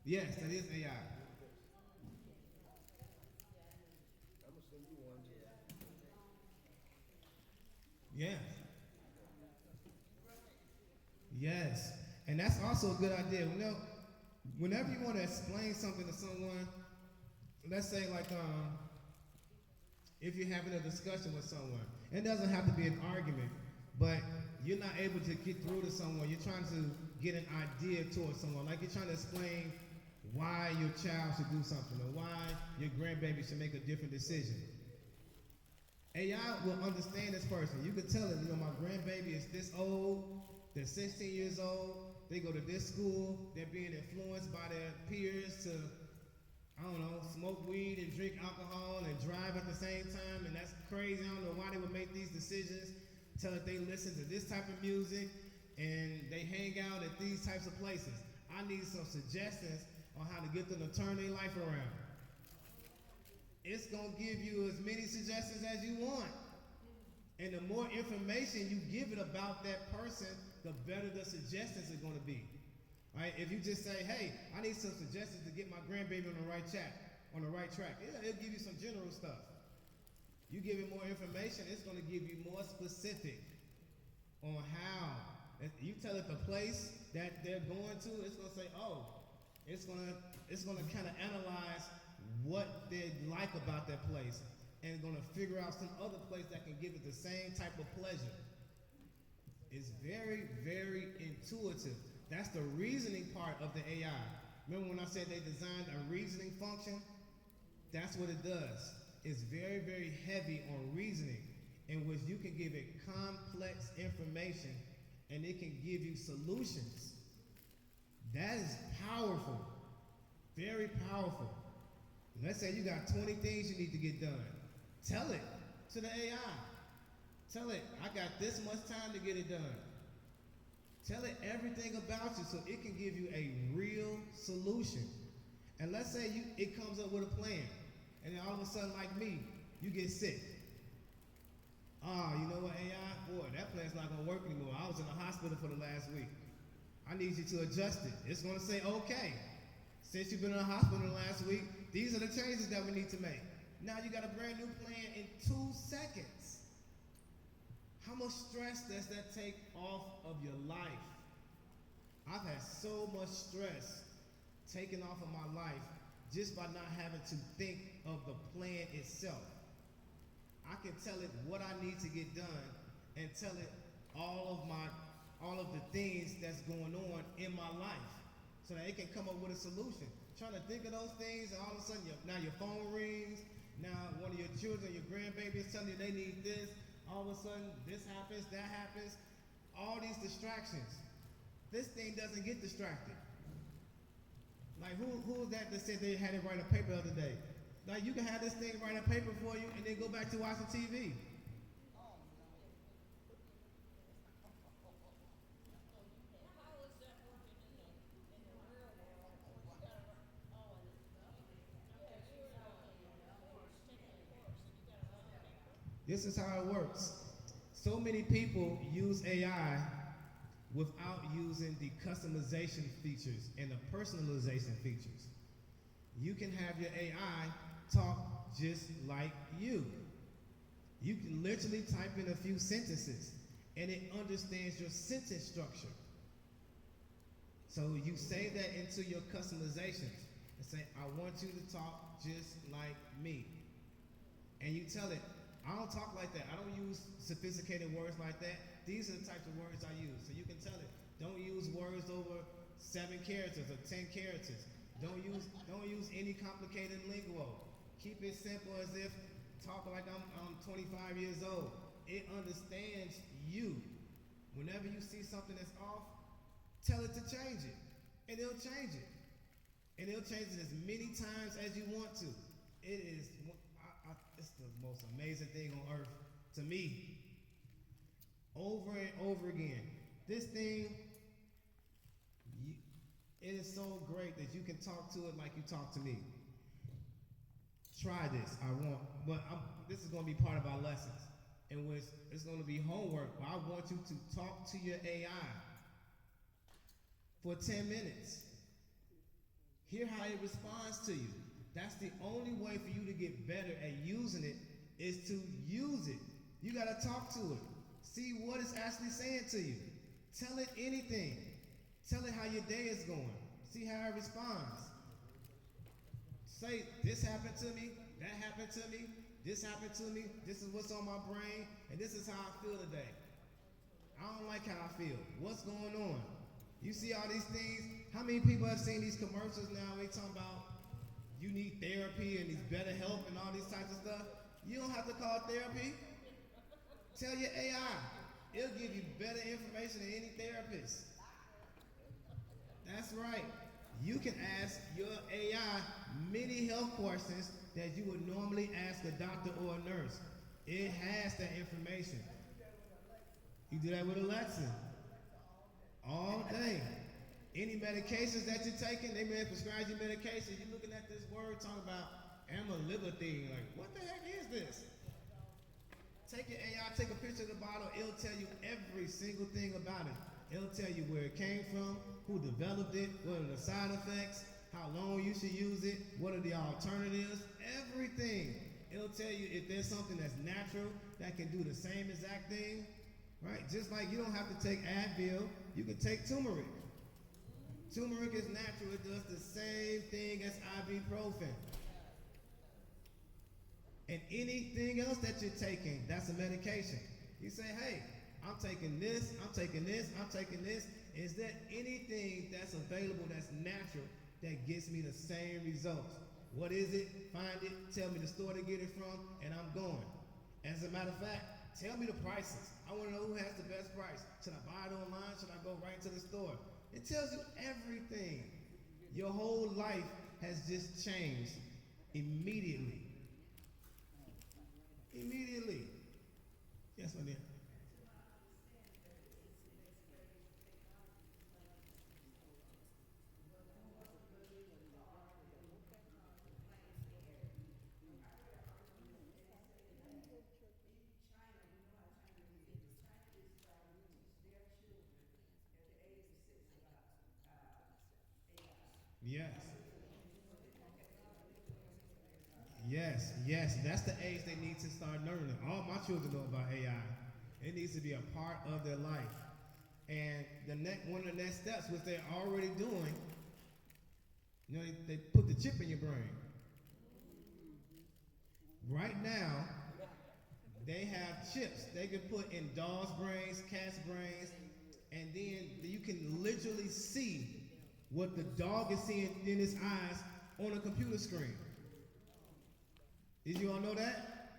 [SPEAKER 1] Yes, that is AI.
[SPEAKER 4] I'm gonna send you one too.
[SPEAKER 1] Yes. Yes. And that's also a good idea. You know, whenever you want to explain something to someone, let's say like if you're having a discussion with someone, it doesn't have to be an argument, but you're not able to get through to someone. You're trying to get an idea towards someone. Like you're trying to explain why your child should do something or why your grandbaby should make a different decision. AI will understand this person. You can tell it, you know, my grandbaby is this old, they're 16 years old, they go to this school, they're being influenced by their peers to, I don't know, smoke weed and drink alcohol and drive at the same time, and that's crazy. I don't know why they would make these decisions. Tell it they listen to this type of music and they hang out at these types of places. I need some suggestions on how to get them to turn their life around. It's gonna give you as many suggestions as you want. And the more information you give it about that person, the better the suggestions are gonna be. Right? If you just say, hey, I need some suggestions to get my grandbaby on the right track, yeah, it'll give you some general stuff. You give it more information, it's gonna give you more specific on how. You tell it the place that they're going to, it's gonna say, oh, it's gonna kind of analyze what they like about that place and gonna figure out some other place that can give it the same type of pleasure. It's very, very intuitive. That's the reasoning part of the AI. Remember when I said they designed a reasoning function? That's what it does. It's very, very heavy on reasoning, in which you can give it complex information and it can give you solutions. That is powerful. Very powerful. Let's say you got 20 things you need to get done. Tell it to the AI. Tell it, I got this much time to get it done. Tell it everything about you so it can give you a real solution. And let's say it comes up with a plan, and then all of a sudden, like me, you get sick. You know what, AI? Boy, that plan's not gonna work anymore. I was in the hospital for the last week. I need you to adjust it. It's gonna say, okay, since you've been in the hospital the last week, these are the changes that we need to make. Now you got a brand new plan in 2 seconds. How much stress does that take off of your life? I've had so much stress taken off of my life just by not having to think of the plan itself. I can tell it what I need to get done and tell it all of the things that's going on in my life so that it can come up with a solution. Trying to think of those things, and all of a sudden now your phone rings, now one of your children, your grandbaby is telling you they need this, all of a sudden this happens, that happens, all these distractions. This thing doesn't get distracted. Like who was that said they had it write a paper the other day? Like you can have this thing write a paper for you and then go back to watching TV.
[SPEAKER 2] How is that working in the real world? You gotta,
[SPEAKER 1] This is how it works. So many people use AI without using the customization features and the personalization features. You can have your AI talk just like you. You can literally type in a few sentences and it understands your sentence structure. So you save that into your customizations and say, I want you to talk just like me. And you tell it, I don't talk like that. I don't use sophisticated words like that. These are the types of words I use. So you can tell it, don't use words over 7 characters or 10 characters. Don't use any complicated lingo. Keep it simple as if talk like I'm 25 years old. It understands you. Whenever you see something that's off, tell it to change it, and it'll change it. And it'll change it as many times as you want to. It is, it's the most amazing thing on earth to me. Over and over again. This thing, it is so great that you can talk to it like you talk to me. Try this, this is going to be part of our lessons, in which it's going to be homework. I want you to talk to your AI for 10 minutes. Hear how it responds to you. That's the only way for you to get better at using it, is to use it. You got to talk to it. See what it's actually saying to you. Tell it anything. Tell it how your day is going. See how it responds. Say, this happened to me, that happened to me, this happened to me, this is what's on my brain, and this is how I feel today. I don't like how I feel. What's going on? You see all these things? How many people have seen these commercials now? They talking about you need therapy and these better help and all these types of stuff. You don't have to call therapy. Tell your AI. It'll give you better information than any therapist. That's right. You can ask your AI many health questions that you would normally ask a doctor or a nurse. It has that information. You do that with Alexa. All day. Any medications that you're taking, they may prescribe you medication. You're looking at this word talking about amlodipine. Like, what the heck is this? Take your AI, take a picture of the bottle. It'll tell you every single thing about it. It'll tell you where it came from, who developed it, what are the side effects, how long you should use it, what are the alternatives, everything. It'll tell you if there's something that's natural that can do the same exact thing, right? Just like you don't have to take Advil, you can take turmeric. Turmeric is natural. It does the same thing as ibuprofen. And anything else that you're taking, that's a medication. You say, hey, I'm taking this, I'm taking this, I'm taking this. Is there anything that's available that's natural that gets me the same results? What is it? Find it, tell me the store to get it from, and I'm going. As a matter of fact, tell me the prices. I want to know who has the best price. Should I buy it online? Should I go right to the store? It tells you everything. Your whole life has just changed immediately. Immediately. Yes, my dear. Yes. Yes, yes. That's the age they need to start learning. All my children know about AI. It needs to be a part of their life. And one of the next steps, which they're already doing, they put the chip in your brain. Right now, they have chips they can put in dogs' brains, cats' brains, and then you can literally see what the dog is seeing in his eyes on a computer screen. Did you all know that?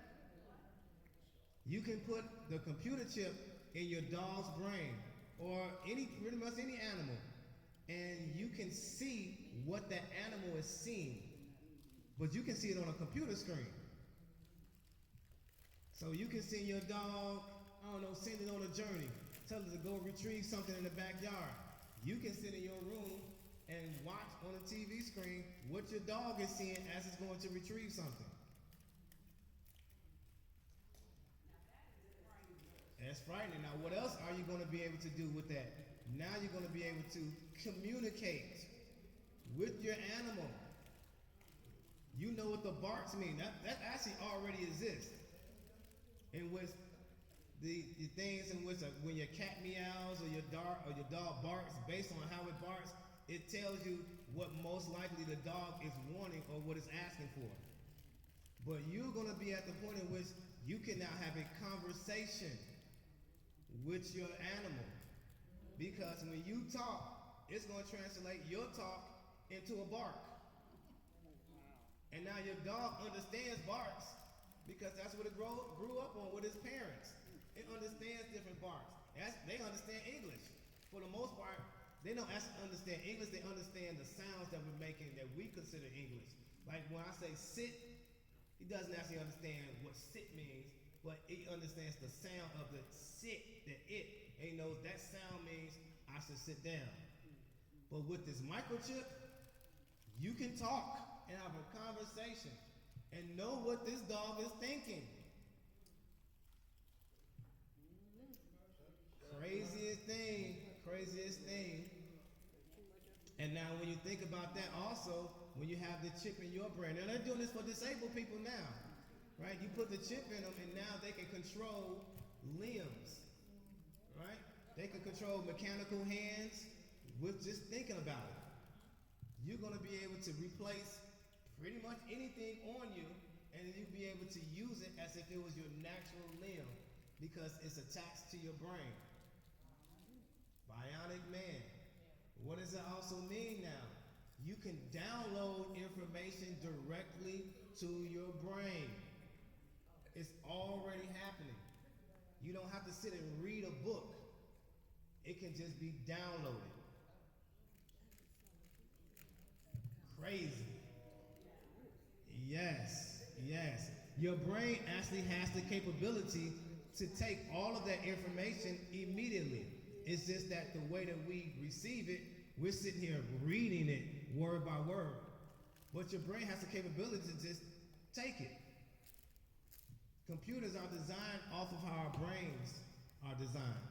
[SPEAKER 1] You can put the computer chip in your dog's brain or pretty much any animal, and you can see what that animal is seeing, but you can see it on a computer screen. So you can send your dog, send it on a journey, tell it to go retrieve something in the backyard. You can sit in your room and watch on a TV screen what your dog is seeing as it's going to retrieve something. That's frightening. Now, what else are you going to be able to do with that? Now you're going to be able to communicate with your animal. You know what the barks mean. That actually already exists. In which the things in which when your cat meows or your dog barks, based on how it barks, it tells you what most likely the dog is wanting or what it's asking for. But you're going to be at the point in which you can now have a conversation with your animal. Because when you talk, it's going to translate your talk into a bark. And now your dog understands barks because that's what it grew up on with its parents. It understands different barks. They understand English. For the most part, they don't actually understand English. They understand the sounds that we're making that we consider English. Like when I say sit, he doesn't actually understand what sit means, but he understands the sound of the sit, the it. And he knows that sound means I should sit down. But with this microchip, you can talk and have a conversation and know what this dog is thinking. Craziest thing. And now when you think about that also, when you have the chip in your brain, and they're doing this for disabled people now, right? You put the chip in them and now they can control limbs, right? They can control mechanical hands with just thinking about it. You're gonna be able to replace pretty much anything on you, and you'll be able to use it as if it was your natural limb because it's attached to your brain. Bionic man. What does it also mean now? You can download information directly to your brain. It's already happening. You don't have to sit and read a book. It can just be downloaded. Crazy. Yes. Your brain actually has the capability to take all of that information immediately. It's just that the way that we receive it, we're sitting here reading it word by word. But your brain has the capability to just take it. Computers are designed off of how our brains are designed.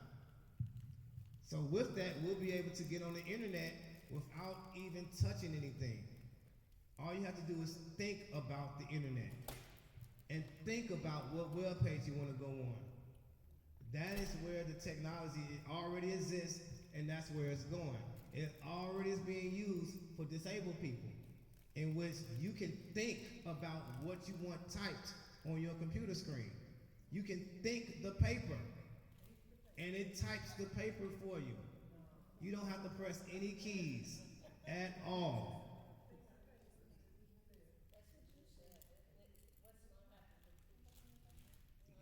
[SPEAKER 1] So with that, we'll be able to get on the internet without even touching anything. All you have to do is think about the internet and think about what web page you want to go on. That is where the technology already exists, and that's where it's going. It already is being used for disabled people, in which you can think about what you want typed on your computer screen. You can think the paper, and it types the paper for you. You don't have to press any keys at all.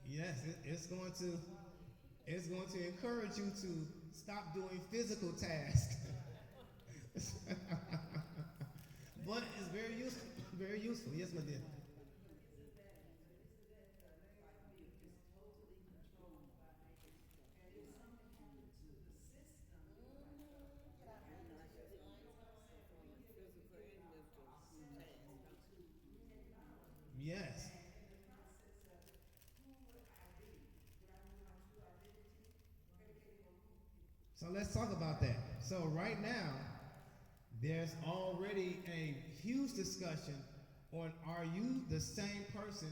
[SPEAKER 1] Yes, it's going to encourage you to stop doing physical tasks. But it's very useful. Very useful. Yes, my dear. Yes. So let's talk about that. So right now, there's already a huge discussion on are you the same person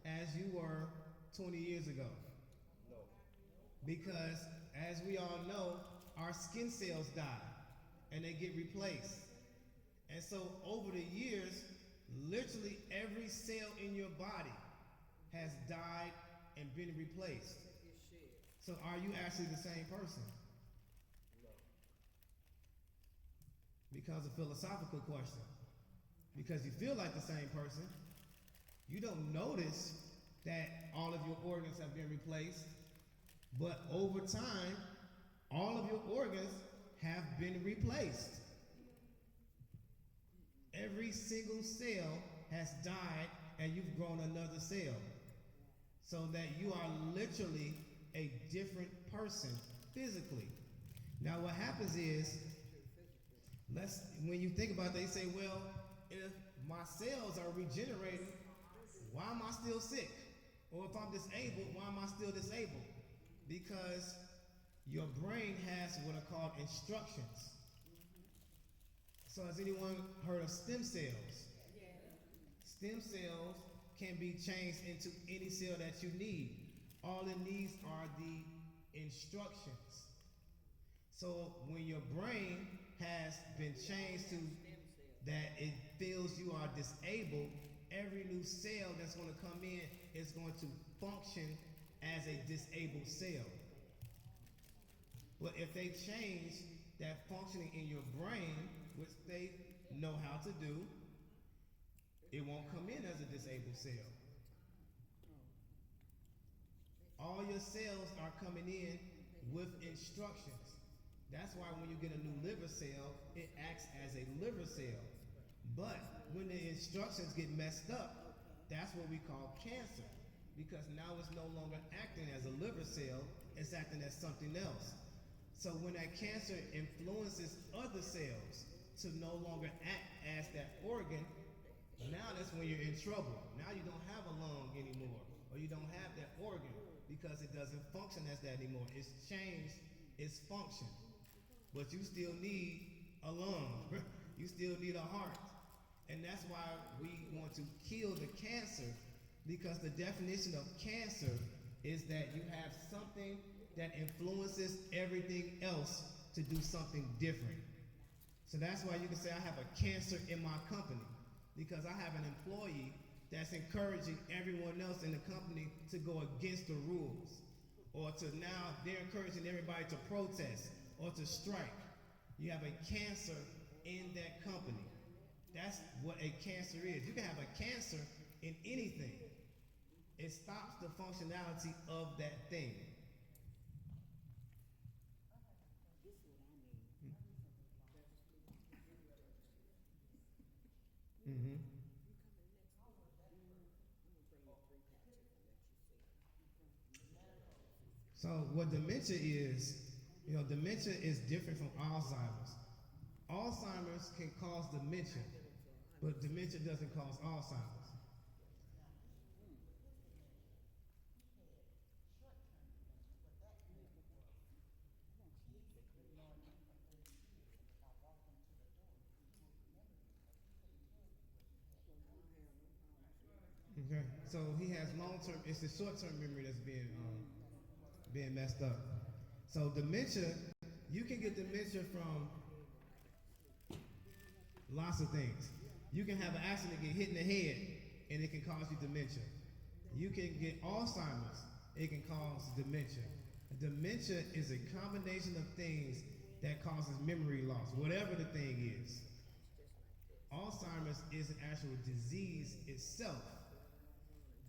[SPEAKER 1] as you were 20 years ago?
[SPEAKER 4] No.
[SPEAKER 1] Because as we all know, our skin cells die and they get replaced. And so over the years, literally every cell in your body has died and been replaced. So are you actually the same person?
[SPEAKER 4] No.
[SPEAKER 1] Because a philosophical question. Because you feel like the same person, you don't notice that all of your organs have been replaced, but over time, all of your organs have been replaced. Every single cell has died and you've grown another cell. So that you are literally a different person physically. Now what happens is, when you think about that, you say, well, if my cells are regenerating, why am I still sick? Or if I'm disabled, why am I still disabled? Because your brain has what are called instructions. So has anyone heard of stem cells? Stem cells can be changed into any cell that you need. All it needs are the instructions. So when your brain has been changed to that it feels you are disabled, every new cell that's going to come in is going to function as a disabled cell. But if they change that functioning in your brain, which they know how to do, it won't come in as a disabled cell. All your cells are coming in with instructions. That's why when you get a new liver cell, it acts as a liver cell. But when the instructions get messed up, that's what we call cancer. Because now it's no longer acting as a liver cell, it's acting as something else. So when that cancer influences other cells to no longer act as that organ, now that's when you're in trouble. Now you don't have a lung anymore, or you don't have that organ because it doesn't function as that anymore. It's changed its function. But you still need a lung. You still need a heart. And that's why we want to kill the cancer, because the definition of cancer is that you have something that influences everything else to do something different. So that's why you can say I have a cancer in my company, because I have an employee that's encouraging everyone else in the company to go against the rules, or to now they're encouraging everybody to protest or to strike. You have a cancer in that company. That's what a cancer is. You can have a cancer in anything. It stops the functionality of that thing. Mm-hmm. So what dementia is, dementia is different from Alzheimer's. Alzheimer's can cause dementia, but dementia doesn't cause Alzheimer's. Okay, so he has long-term. It's the short-term memory that's being messed up. So dementia, you can get dementia from lots of things. You can have an accident, get hit in the head, and it can cause you dementia. You can get Alzheimer's, it can cause dementia. Dementia is a combination of things that causes memory loss, whatever the thing is. Alzheimer's is an actual disease itself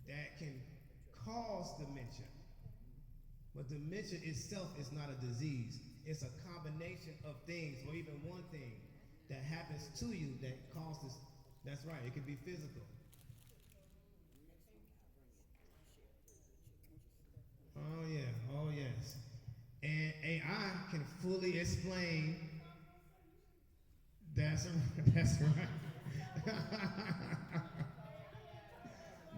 [SPEAKER 1] that can cause dementia. But dementia itself is not a disease. It's a combination of things, or even one thing that happens to you that causes, that's right, it can be physical. Oh yeah, oh yes. And AI can fully explain, that's right.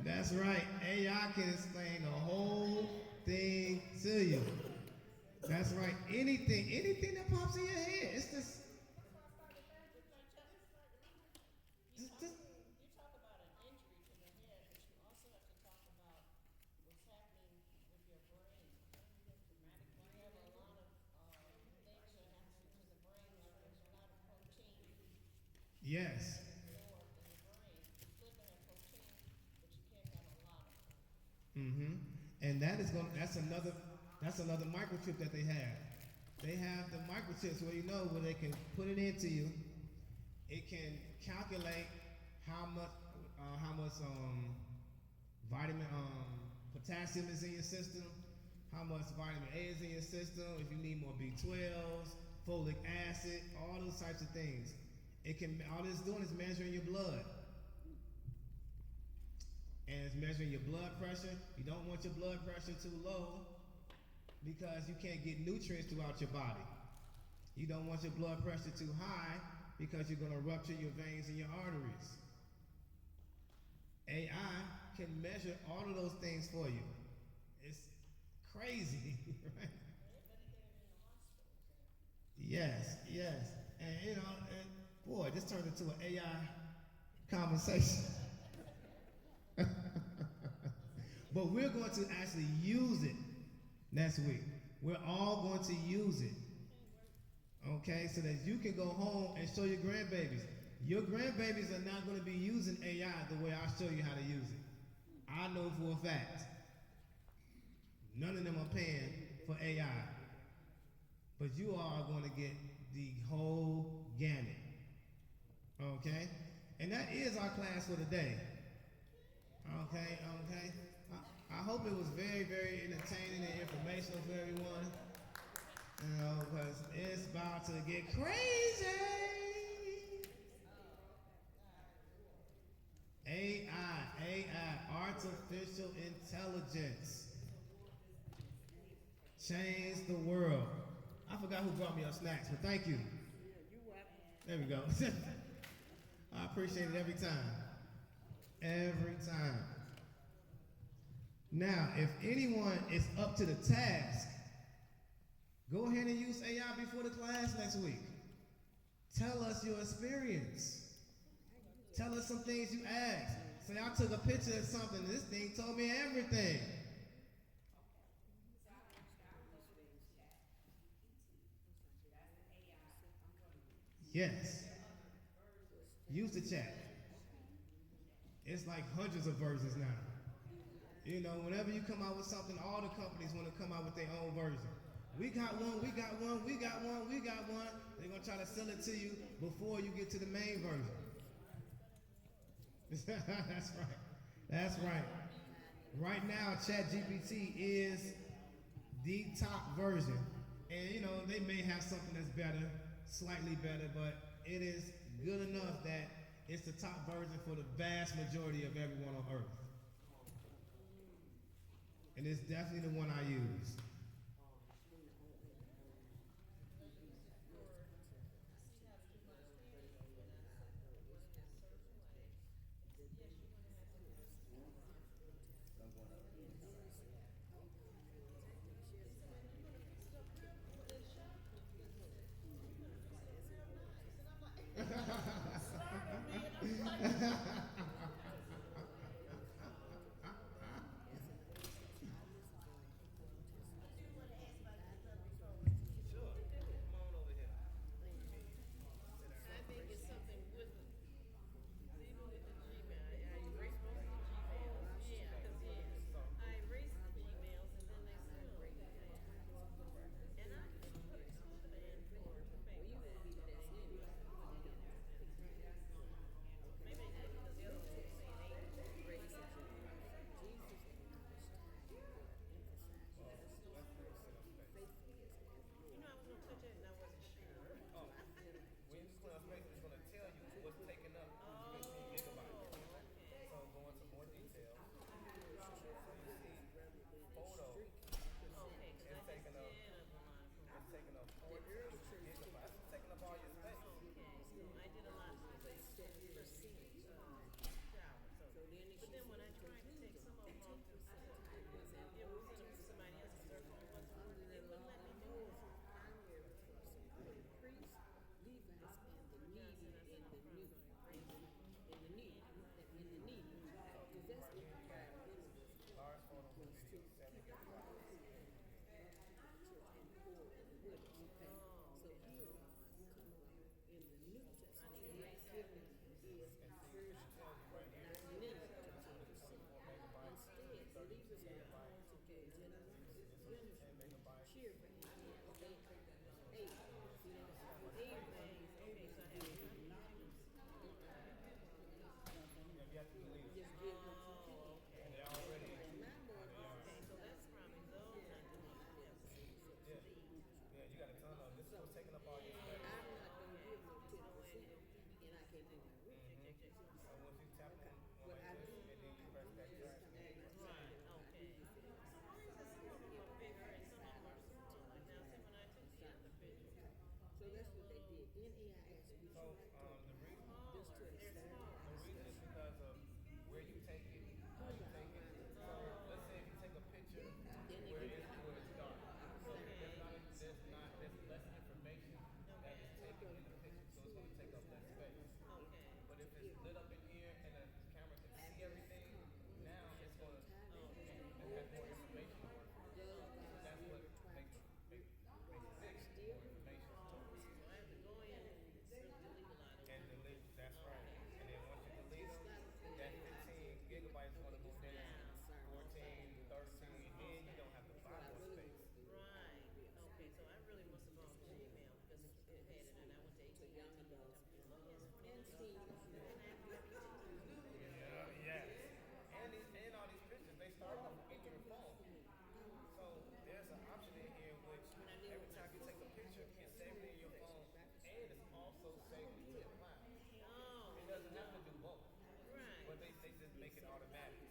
[SPEAKER 1] That's right. AI can explain the whole thing to you. That's right. Anything that pops in your head. It's just
[SPEAKER 2] You talk about an injury to the head, but you also have to talk about what's happening with your brain. You have a lot of things that are happening to the brain, like there's a lot of protein
[SPEAKER 1] yes.
[SPEAKER 2] stored in the brain. You still can have protein, but you can't have a lot of it.
[SPEAKER 1] Mm-hmm. And that's another microchip that they have. They have the microchips where where they can put it into you. It can calculate how much vitamin potassium is in your system, how much vitamin A is in your system, if you need more B12s, folic acid, all those types of things. All it's doing is measuring your blood. And it's measuring your blood pressure. You don't want your blood pressure too low because you can't get nutrients throughout your body. You don't want your blood pressure too high because you're going to rupture your veins and your arteries. AI can measure all of those things for you. It's crazy, right? Yes, yes. And boy, this turned into an AI conversation. But we're going to actually use it next week. We're all going to use it. Okay, so that you can go home and show your grandbabies. Your grandbabies are not going to be using AI the way I show you how to use it. I know for a fact. None of them are paying for AI. But you all are going to get the whole gamut. Okay? And that is our class for today. Okay, okay. I hope it was very, very entertaining and informational for everyone. You know, because it's about to get crazy. AI, artificial intelligence, changed the world. I forgot who brought me up snacks, but thank you. There we go. I appreciate it every time. Every time. Now, if anyone is up to the task, go ahead and use AI before the class next week. Tell us your experience. Tell us some things you asked. Say, I took a picture of something, and this thing told me everything. Yes. Use the chat. It's like hundreds of versions now. You know, whenever you come out with something, all the companies want to come out with their own version. We got one, we got one, we got one, we got one. They're going to try to sell it to you before you get to the main version. That's right. That's right. Right now, ChatGPT is the top version. And, you know, they may have something that's better, slightly better, but it is good enough that it's the top version for the vast majority of everyone on Earth. And it's definitely the one I use.
[SPEAKER 2] I think it's something with the, even with the Gmail. I erased most of the Gmails. Yeah, because I erased the Gmails and then they still. And I can put some of it in for the fake that. Maybe they did because the other one was saying 8. You know, I was gonna touch it and I wasn't sure.
[SPEAKER 4] When you put on space, it's going to tell you what's taken up 15 gigabytes. So go into more detail. So you see photo
[SPEAKER 2] Okay,
[SPEAKER 4] is
[SPEAKER 2] because I
[SPEAKER 4] taking
[SPEAKER 2] just
[SPEAKER 4] up,
[SPEAKER 2] did a lot from.
[SPEAKER 4] it's taking up 14 gigabytes. It's taking up all your space.
[SPEAKER 2] Okay, so I did a lot of space for shower. So, but then when I tried to take some of them off, I had to, send them to somebody else because their phone wasn't working. It wouldn't let me move.
[SPEAKER 4] Large photo will be 7 gigabytes. And see, it tells you right here, 24 megabytes, 32 gigabytes, this is 10 megabytes.
[SPEAKER 2] Okay, so I have.
[SPEAKER 4] Yeah, you have to delete it.
[SPEAKER 2] Oh, okay.
[SPEAKER 4] And they're already,
[SPEAKER 2] Okay, so that's probably those I do not have to see.
[SPEAKER 4] yeah, you got a ton of them. This is what's taking up all your space. So once you tap on one like this, and then you press that trash can.
[SPEAKER 2] Right, okay. Get bigger and some of them are small. Like now, see when I took the other picture.
[SPEAKER 3] So that's what they did. Then AI asked me,
[SPEAKER 4] So the reason
[SPEAKER 2] They're smaller.
[SPEAKER 4] is because of where you take it, how you take it. So let's say if you take a picture where it's dark. So there's less information that is taken in the picture, so it's going to take up less space.
[SPEAKER 2] Okay.
[SPEAKER 4] But if it's lit up in here and the camera can see everything, now it's going to it has more information to work with. So that's what makes it big, more information.
[SPEAKER 2] So I have to go in and delete a lot of
[SPEAKER 4] And delete, that's right. And then once you delete them, that 15 gigabytes make it automatic.